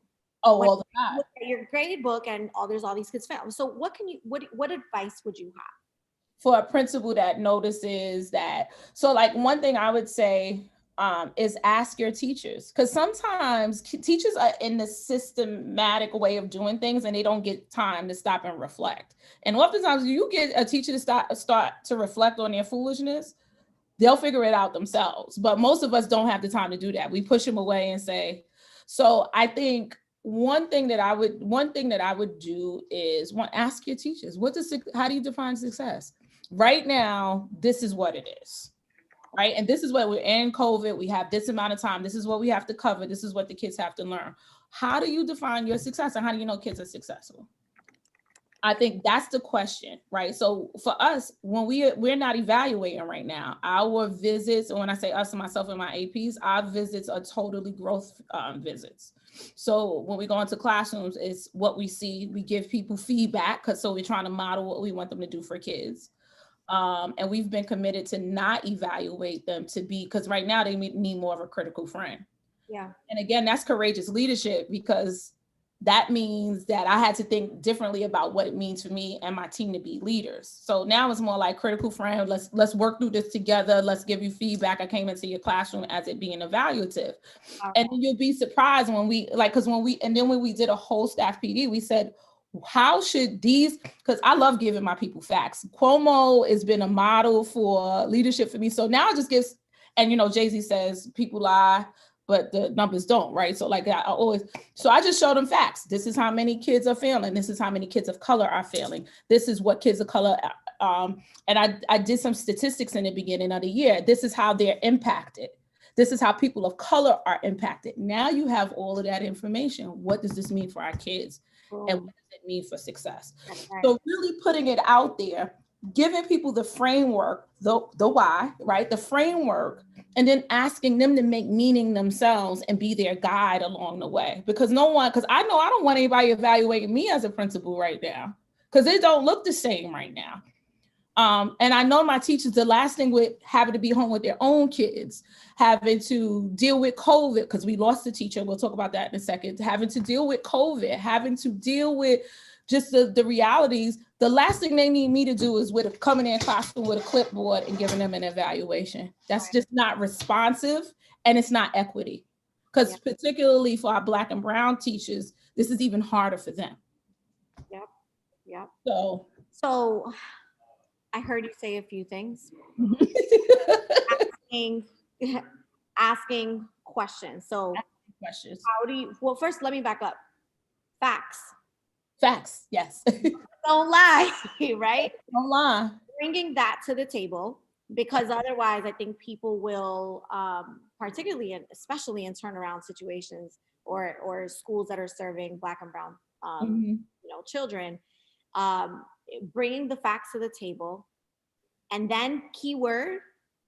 Oh, when all the you time. look at your grade book and there's all these kids fail. So what advice would you have? For a principal that notices that, so like one thing I would say is ask your teachers, because sometimes teachers are in the systematic way of doing things and they don't get time to stop and reflect. And oftentimes you get a teacher to start to reflect on their foolishness, they'll figure it out themselves. But most of us don't have the time to do that. We push them away and say, so I think one thing that I would do is ask your teachers, how do you define success? Right now, this is what it is. Right. And this is what we're in COVID. We have this amount of time. This is what we have to cover. This is what the kids have to learn. How do you define your success? And how do you know kids are successful? I think that's the question, right? So for us, when we're not evaluating right now, our visits, and when I say us and myself and my APs, our visits are totally growth visits. So when we go into classrooms, it's what we see. We give people feedback, so we're trying to model what we want them to do for kids. And we've been committed to not evaluate them because right now they need more of a critical friend. Yeah. And again, that's courageous leadership, because that means that I had to think differently about what it means for me and my team to be leaders. So now it's more like critical friend. Let's work through this together. Let's give you feedback. I came into your classroom as it being evaluative. And then you'll be surprised when we when we did a whole staff PD, we said, how should these, because I love giving my people facts. Cuomo has been a model for leadership for me. So now it just gives, and Jay-Z says people lie, but the numbers don't, right? So like so I just show them facts. This is how many kids are failing. This is how many kids of color are failing. This is what kids of color, and I did some statistics in the beginning of the year. This is how they're impacted. This is how people of color are impacted. Now you have all of that information. What does this mean for our kids? And what does it mean for success? Right. So really putting it out there, giving people the framework, the why, right? The framework, and then asking them to make meaning themselves and be their guide along the way. Because I know I don't want anybody evaluating me as a principal right now, because it don't look the same right now. And I know my teachers, the last thing with having to be home with their own kids, having to deal with COVID, because we lost a teacher. We'll talk about that in a second. Having to deal with COVID, having to deal with just the realities. The last thing they need me to do is coming in classroom with a clipboard and giving them an evaluation. That's just not responsive, and it's not equity. Because particularly for our Black and Brown teachers, this is even harder for them. Yep. So I heard you say a few things. asking questions. So how do you, well, first, let me back up. Facts, yes. Don't lie, right? Don't lie. Bringing that to the table, because otherwise I think people will, particularly and especially in turnaround situations or schools that are serving Black and Brown children, bringing the facts to the table. And then keyword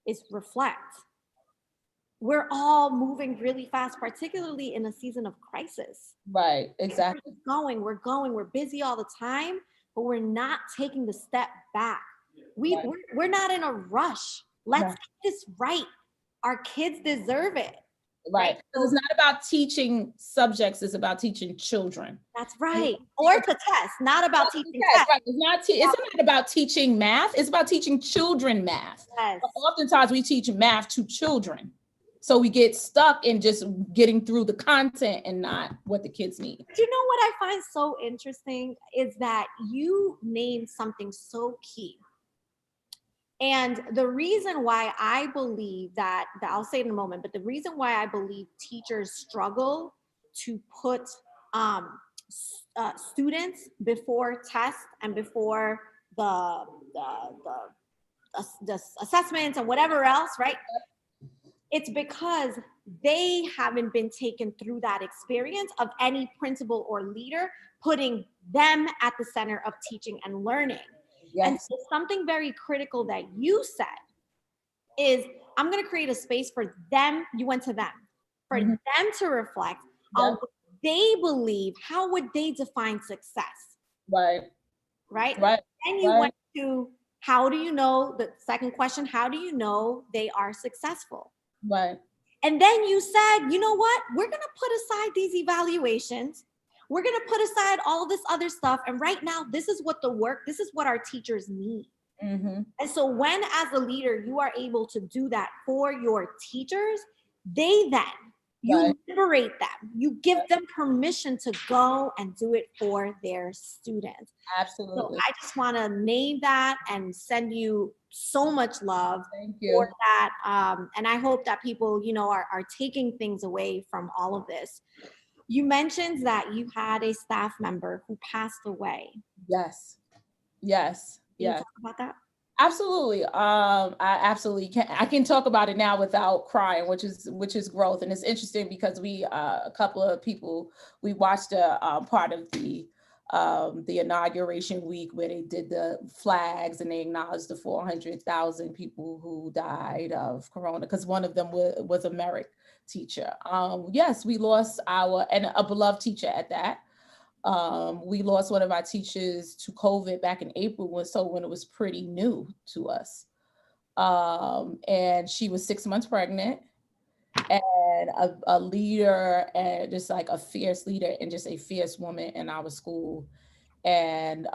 is reflect. We're all moving really fast, particularly in a season of crisis. Right, exactly. We're busy all the time, but we're not taking the step back. We're not in a rush. Let's get this right. Our kids deserve it. Right. So it's not about teaching subjects, it's about teaching children. That's right. Or to test, not about teaching tests. Right. It's not about teaching math, it's about teaching children math. Yes. But oftentimes we teach math to children. So we get stuck in just getting through the content and not what the kids need. You know what I find so interesting is that you named something so key. And the reason why I believe that I'll say it in a moment, but the reason why I believe teachers struggle to put students before tests and before the assessments and whatever else, right? It's because they haven't been taken through that experience of any principal or leader putting them at the center of teaching and learning. Yes. And so something very critical that you said is, I'm going to create a space for them. You went to them, for them to reflect on what they believe. How would they define success? Right. right? Right. Then you Right. went to, how do you know, the second question, how do you know they are successful? Right. And then you said, you know what? We're going to put aside these evaluations. We're going to put aside all this other stuff. And right now, this is what this is what our teachers need. Mm-hmm. And so when, as a leader, you are able to do that for your teachers, they then, Right. you liberate them. You give them permission to go and do it for their students. So Absolutely. I just want to name that and send you so much love Thank for you. that. And I hope that people, are taking things away from all of this. You mentioned that you had a staff member who passed away. Yes. Yes. Can you Yes. talk about that? Absolutely. I absolutely can. I can talk about it now without crying, which is growth, and it's interesting because we a couple of people we watched a part of the inauguration week where they did the flags and they acknowledged the 400,000 people who died of corona because one of them was a merit teacher. Yes, we lost our and a beloved teacher at that. We lost one of our teachers to COVID back in April, when it was pretty new to us. And she was 6 months pregnant and a leader and just like a fierce leader and just a fierce woman in our school. And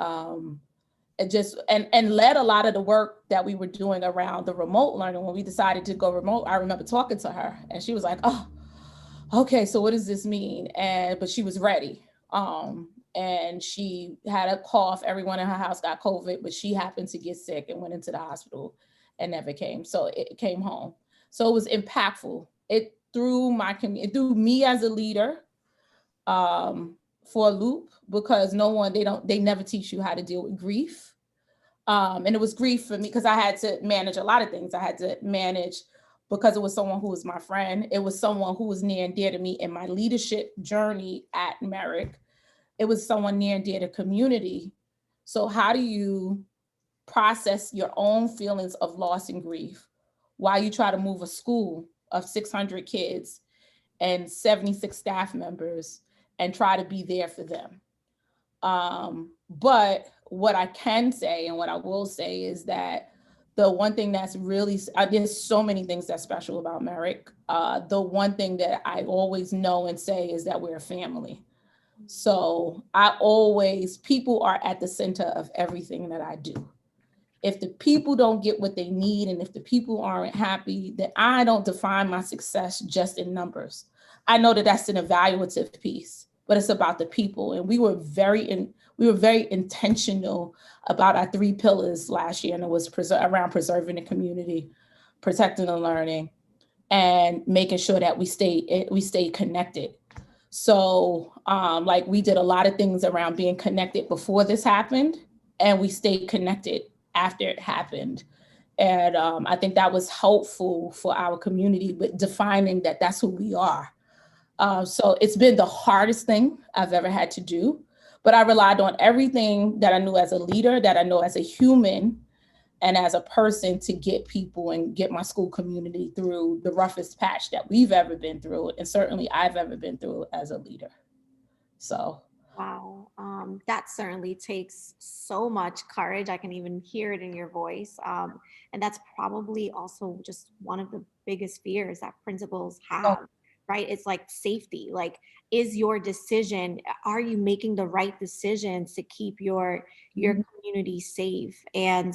it just and led a lot of the work that we were doing around the remote learning. When we decided to go remote, I remember talking to her and she was like, oh, okay, so what does this mean? But she was ready. And she had a cough. Everyone in her house got COVID, but she happened to get sick and went into the hospital and never came. So it came home. So it was impactful. It threw my community, it threw me as a leader um, for a loop because they never teach you how to deal with grief. And it was grief for me because I had to manage a lot of things. I had to manage because it was someone who was my friend. It was someone who was near and dear to me in my leadership journey at Merrick. It was someone near and dear to community. So how do you process your own feelings of loss and grief while you try to move a school of 600 kids and 76 staff members and try to be there for them? But what I can say and what I will say is that the one thing that's really, there's so many things that's special about Merrick. The one thing that I always know and say is that we're a family. So people are at the center of everything that I do. If the people don't get what they need and if the people aren't happy, then I don't define my success just in numbers. I know that that's an evaluative piece, but it's about the people. And we were very intentional about our 3 pillars last year, and it was around preserving the community, protecting the learning, and making sure that we stay connected. So, like we did a lot of things around being connected before this happened, and we stayed connected after it happened. And I think that was helpful for our community with defining that that's who we are. So it's been the hardest thing I've ever had to do, but I relied on everything that I knew as a leader, that I know as a human, and as a person to get people and get my school community through the roughest patch that we've ever been through, and certainly I've ever been through as a leader. So, Wow. That certainly takes so much courage. I can even hear it in your voice. And that's probably also just one of the biggest fears that principals oh, have, right? It's like safety. Like, is your decision, are you making the right decisions to keep your mhm. community safe? And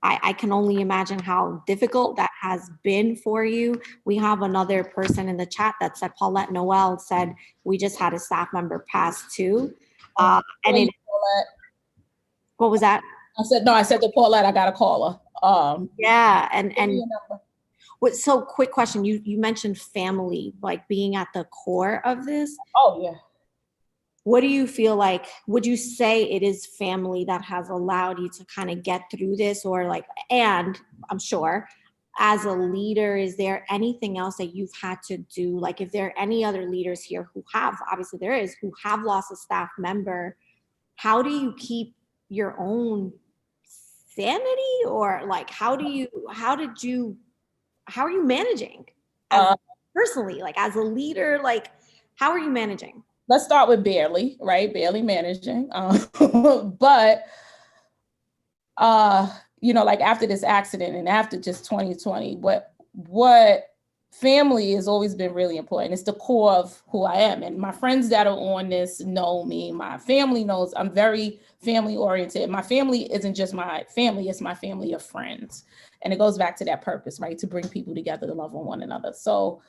I can only imagine how difficult that has been for you. We have another person in the chat that said, Paulette Noel said, we just had a staff member pass too. And Thank it, you, Paulette. what was that? I said, no, I said to Paulette, I got to call her. Yeah. Give me And your number. what, so quick question. You mentioned family, like being at the core of this. Oh, yeah. What do you feel like? Would you say it is family that has allowed you to kind of get through this, or like, and I'm sure as a leader, is there anything else that you've had to do? Like, if there are any other leaders here who have, obviously there is, who have lost a staff member, how do you keep your own sanity? Or like, how are you managing as Uh, personally, like as a leader, like how are you managing? let's start with barely, right? Barely managing. But like after this accident and after just 2020, what family has always been really important. It's the core of who I am. And my friends that are on this know me. My family knows I'm very family oriented. My family isn't just my family, it's my family of friends. And it goes back to that purpose, right? To bring people together to love on one another. So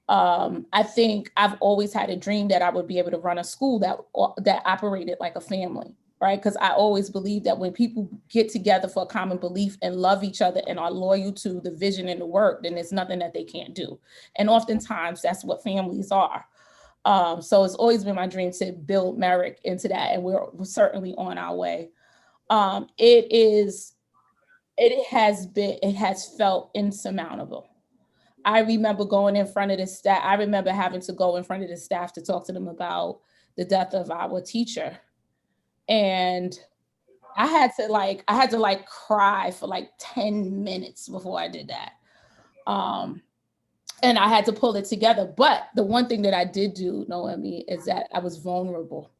I think I've always had a dream that I would be able to run a school that operated like a family, right? Because I always believe that when people get together for a common belief and love each other and are loyal to the vision and the work, then there's nothing that they can't do. And oftentimes that's what families are. So it's always been my dream to build Merrick into that, and we're certainly on our way. It is, it has felt insurmountable. I remember going in front of the staff. I remember having to go in front of the staff to talk to them about the death of our teacher. And I had to cry for like 10 minutes before I did that. Um, and I had to pull it together. But the one thing that I did do, Noemi, is that I was vulnerable.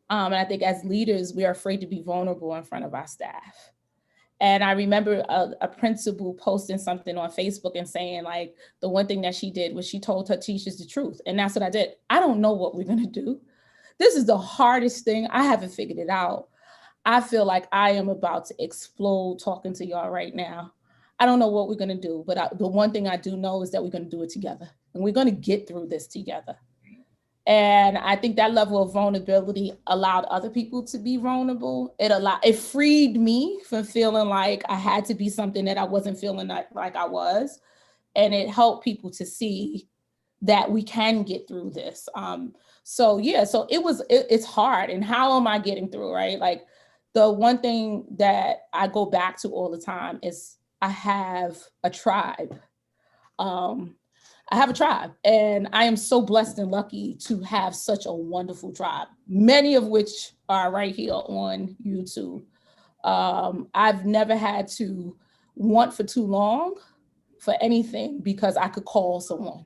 And I think as leaders, we are afraid to be vulnerable in front of our staff. And I remember a principal posting something on Facebook and saying, like, the one thing that she did was she told her teachers the truth. And that's what I did. I don't know what we're going to do. This is the hardest thing. I haven't figured it out. I feel like I am about to explode talking to y'all right now. I don't know what we're going to do, but the one thing I do know is that we're going to do it together and we're going to get through this together. And I think that level of vulnerability allowed other people to be vulnerable. It freed me from feeling like I had to be something that I wasn't feeling like I was. And it helped people to see that we can get through this. So yeah, so it's hard. And how am I getting through, right? Like the one thing that I go back to all the time is I have a tribe. Um, I have a tribe, and I am so blessed and lucky to have such a wonderful tribe, many of which are right here on YouTube. I've never had to want for too long for anything because I could call someone.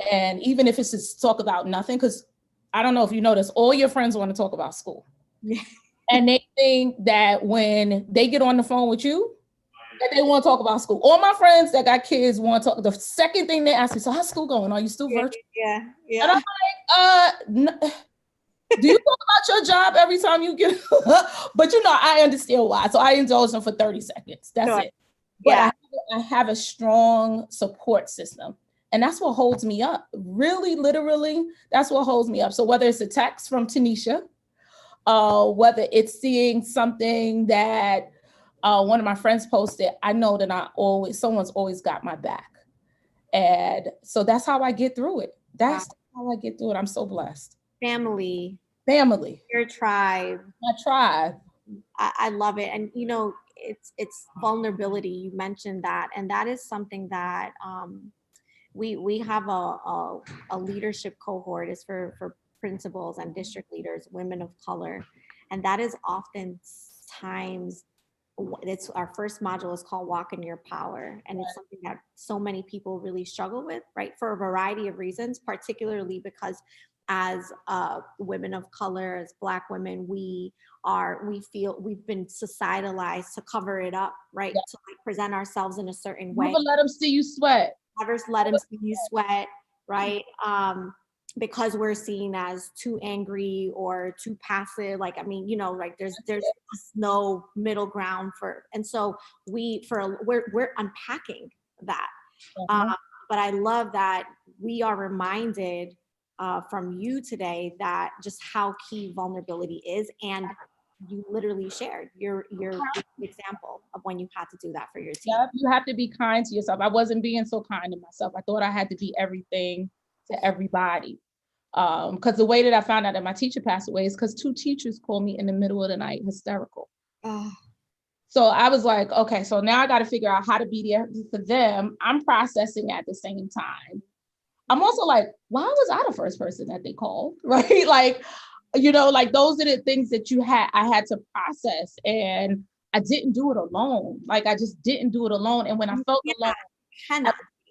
And even if it's just talk about nothing, because I don't know if you notice, all your friends want to talk about school. And they think that when they get on the phone with you, that they want to talk about school. All my friends that got kids want to talk. The second thing they ask me, so how's school going? Are you still virtual? Yeah. And I'm like, do you talk about your job every time you get? But I understand why. So I indulge them for 30 seconds. That's it. But I have a strong support system. And that's what holds me up. Really, literally, that's what holds me up. So whether it's a text from Tanisha, whether it's seeing something that one of my friends posted, I know that someone's always got my back. And so that's how I get through it. That's how I get through it. I'm so blessed. Family. Your tribe. My tribe. I love it. And it's vulnerability. You mentioned that. And that is something that we have a leadership cohort is for principals and district leaders, women of color. And that is oftentimes, it's our first module is called Walk in Your Power. And it's something that so many people really struggle with, right? For a variety of reasons, particularly because as women of color, as Black women, we feel we've been societalized to cover it up, right? Yeah. To present ourselves in a certain way. Never let them see you sweat. Never let them see you sweat, right? Because we're seen as too angry or too passive. Like, there's no middle ground and so we're unpacking that. But I love that we are reminded from you today that just how key vulnerability is. And you literally shared your example of when you had to do that for your team. Yep, you have to be kind to yourself. I wasn't being so kind to myself. I thought I had to be everything to everybody. Because the way that I found out that my teacher passed away is because 2 teachers called me in the middle of the night hysterical. So I was like, okay, so now I got to figure out how to be there for them. I'm processing at the same time. I'm also like, why was I the first person that they called? Right? Like, those are the things that I had to process, and I didn't do it alone. Like, I just didn't do it alone. And when I felt alone,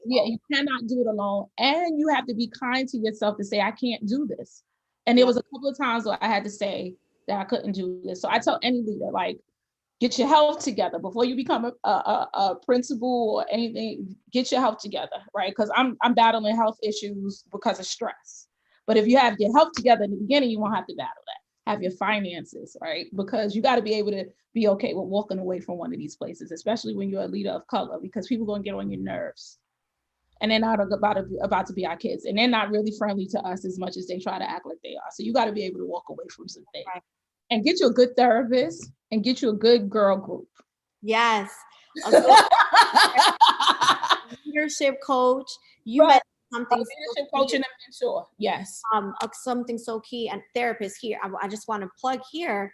you cannot do it alone. And you have to be kind to yourself to say, I can't do this. And there Yeah. was a couple of times where I had to say that I couldn't do this. So I tell any leader, like, get your health together before you become a principal or anything. Get your health together, right? Because I'm battling health issues because of stress. But if you have your health together in the beginning, you won't have to battle that. Have your finances, right? Because you got to be able to be okay with walking away from one of these places, especially when you're a leader of color, because people are going to get on your nerves. And they're not about to be our kids. And they're not really friendly to us as much as they try to act like they are. So you got to be able to walk away from some things Right. and get you a good therapist and get you a good girl group. Yes. A good leadership coach. You Right. mentioned something so Leadership key, coaching and mentor. Yes. something so key, and therapist here. I just want to plug here.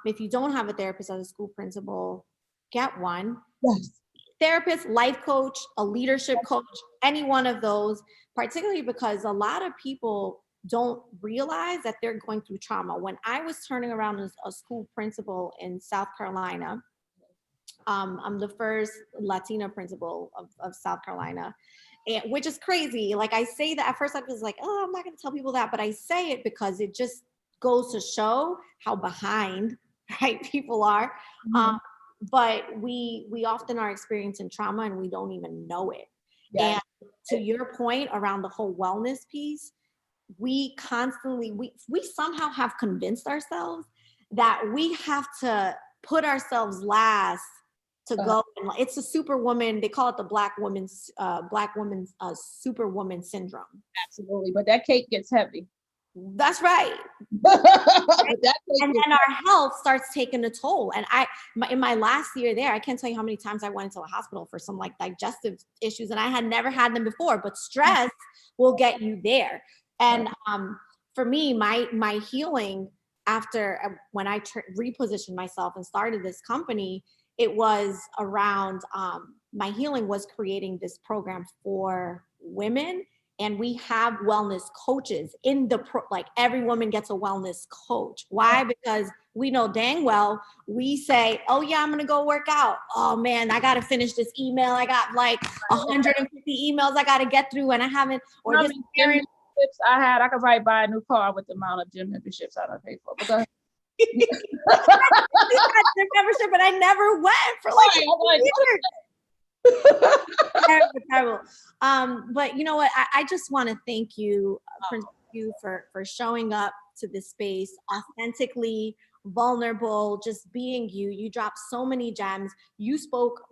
If you don't have a therapist as a school principal, get one. Yes. Therapist, life coach, a leadership coach, any one of those, particularly because a lot of people don't realize that they're going through trauma. When I was turning around as a school principal in South Carolina, I'm the first Latina principal of South Carolina, and, which is crazy. Like I say that at first I was like, oh, I'm not going to tell people that, but I say it because it just goes to show how behind right people are. Mhm. But we often are experiencing trauma and we don't even know it. Yes. And to your point around the whole wellness piece, we constantly we somehow have convinced ourselves that we have to put ourselves last to Uh, go, and it's a superwoman, they call it the black woman's superwoman syndrome. absolutely. But that cake gets heavy. That's right. That cake And gets then our health starts taking a toll. And in my last year there, I can't tell you how many times I went into a hospital for some like digestive issues, and I had never had them before. But stress will get you there. And for me, my healing after when I repositioned myself and started this company, it was around my healing was creating this program for women, and we have wellness coaches in the like every woman gets a wellness coach. Why? Because we know dang well, we say, oh yeah, I'm gonna go work out. Oh man, I gotta finish this email. I got like 150 emails I gotta get through and I haven't, or how this many gym parent. memberships I had. I could probably buy a new car with the amount of gym memberships I don't pay for. But go ahead. Gym membership, but I never went for like Right, I'm like, years. Terrible, terrible. But you know what? I just want to thank you, Principal Pugh, for showing up to this space authentically, vulnerable, just being you. You dropped so many gems. You spoke,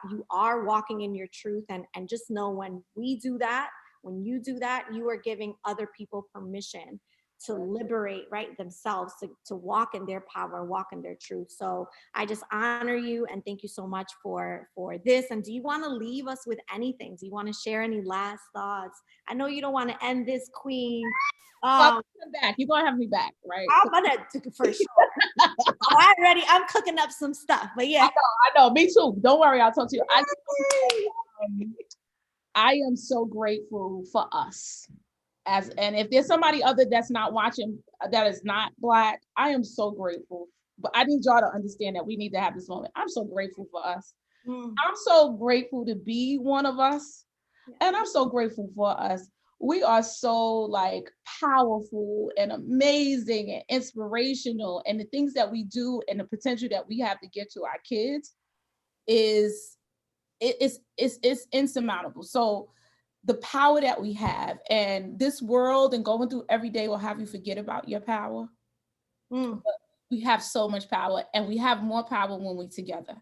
you are walking in your truth, and just know when we do that, when you do that, you are giving other people permission to liberate right themselves, to walk in their power, walk in their truth. So I just honor you and thank you so much for this. And do you want to leave us with anything? Do you want to share any last thoughts? I know you don't want to end this, Queen. well, Um, I'm back. You're gonna have me back, right? I'm gonna for sure. Oh, I'm cooking up some stuff, but yeah. I know. Me too. Don't worry. I'll talk to you. Um, I am so grateful for us. And if there's somebody other that's not watching that is not Black, I am so grateful. But I need y'all to understand that we need to have this moment. I'm so grateful for us. Mm, I'm so grateful to be one of us. yeah. And I'm so grateful for us. We are so like powerful and amazing and inspirational. And the things that we do and the potential that we have to get to our kids is it's insurmountable. So the power that we have, and this world and going through every day will have you forget about your power. Mm, We have so much power, and we have more power when we're together.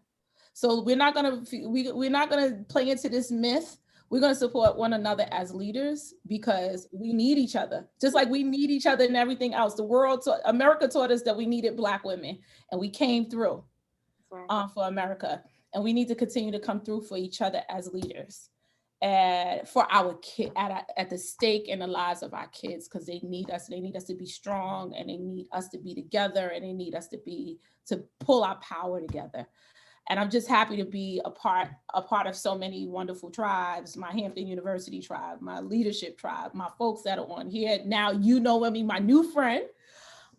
So we're not gonna play into this myth. We're gonna support one another as leaders because we need each other, just like we need each other in everything else. America taught us that we needed Black women, and we came through right. for America, and we need to continue to come through for each other as leaders and for our kid at the stake in the lives of our kids, because they need us to be strong, and they need us to be together, and they need us to pull our power together. And I'm just happy to be a part of so many wonderful tribes, my Hampton University tribe, my leadership tribe, my folks that are on here now. You know me, my new friend.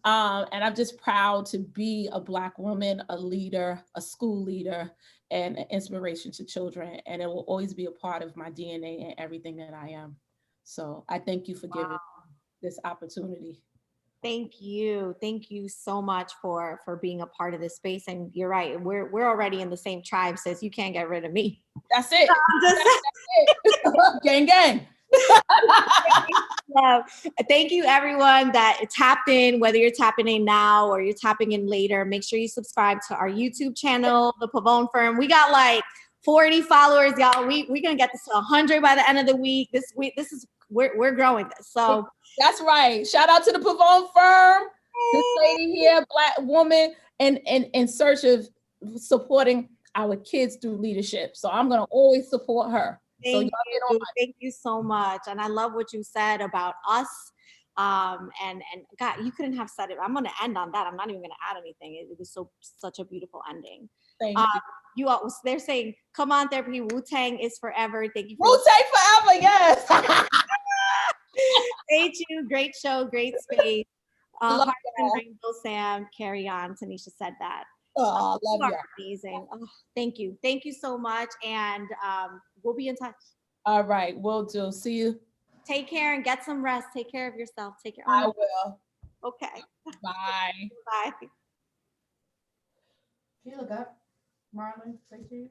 And I'm just proud to be a Black woman, a leader, a school leader, and an inspiration to children. And it will always be a part of my DNA and everything that I am. So I thank you for giving. this opportunity. Thank you. Thank you so much for being a part of this space. And you're right. We're already in the same tribe, sis. You can't get rid of me. That's it. Just That's it. Gang, gang. thank you everyone that tapped in, whether you're tapping in now or you're tapping in later. Make sure you subscribe to our YouTube channel, The Pavone Firm. We got like 40 followers, y'all. We're gonna get this to 100 by the end of the week. We're growing this. So that's right. Shout out to the Pavone Firm. This lady here, Black woman, and in search of supporting our kids through leadership. So I'm gonna always support her. Thank you. Thank you so much. And I love what you said about us. And God, you couldn't have said it. I'm gonna end on that. I'm not even gonna add anything. It was such a beautiful ending. Thank you. You all, they're saying, come on, therapy. Wu-Tang is forever. Thank you. Wu-Tang forever, yes. Thank you. Great show, great space. Hearts and Rainbow Sam, carry on. Tanisha said that. Oh, love you. Amazing. Oh, thank you. Thank you so much. And we'll be in touch. All right, we'll do. See you. Take care and get some rest. Take care of yourself. Take care. I will. Okay. Bye. Bye. Can you look up, Marlon? Say cheese.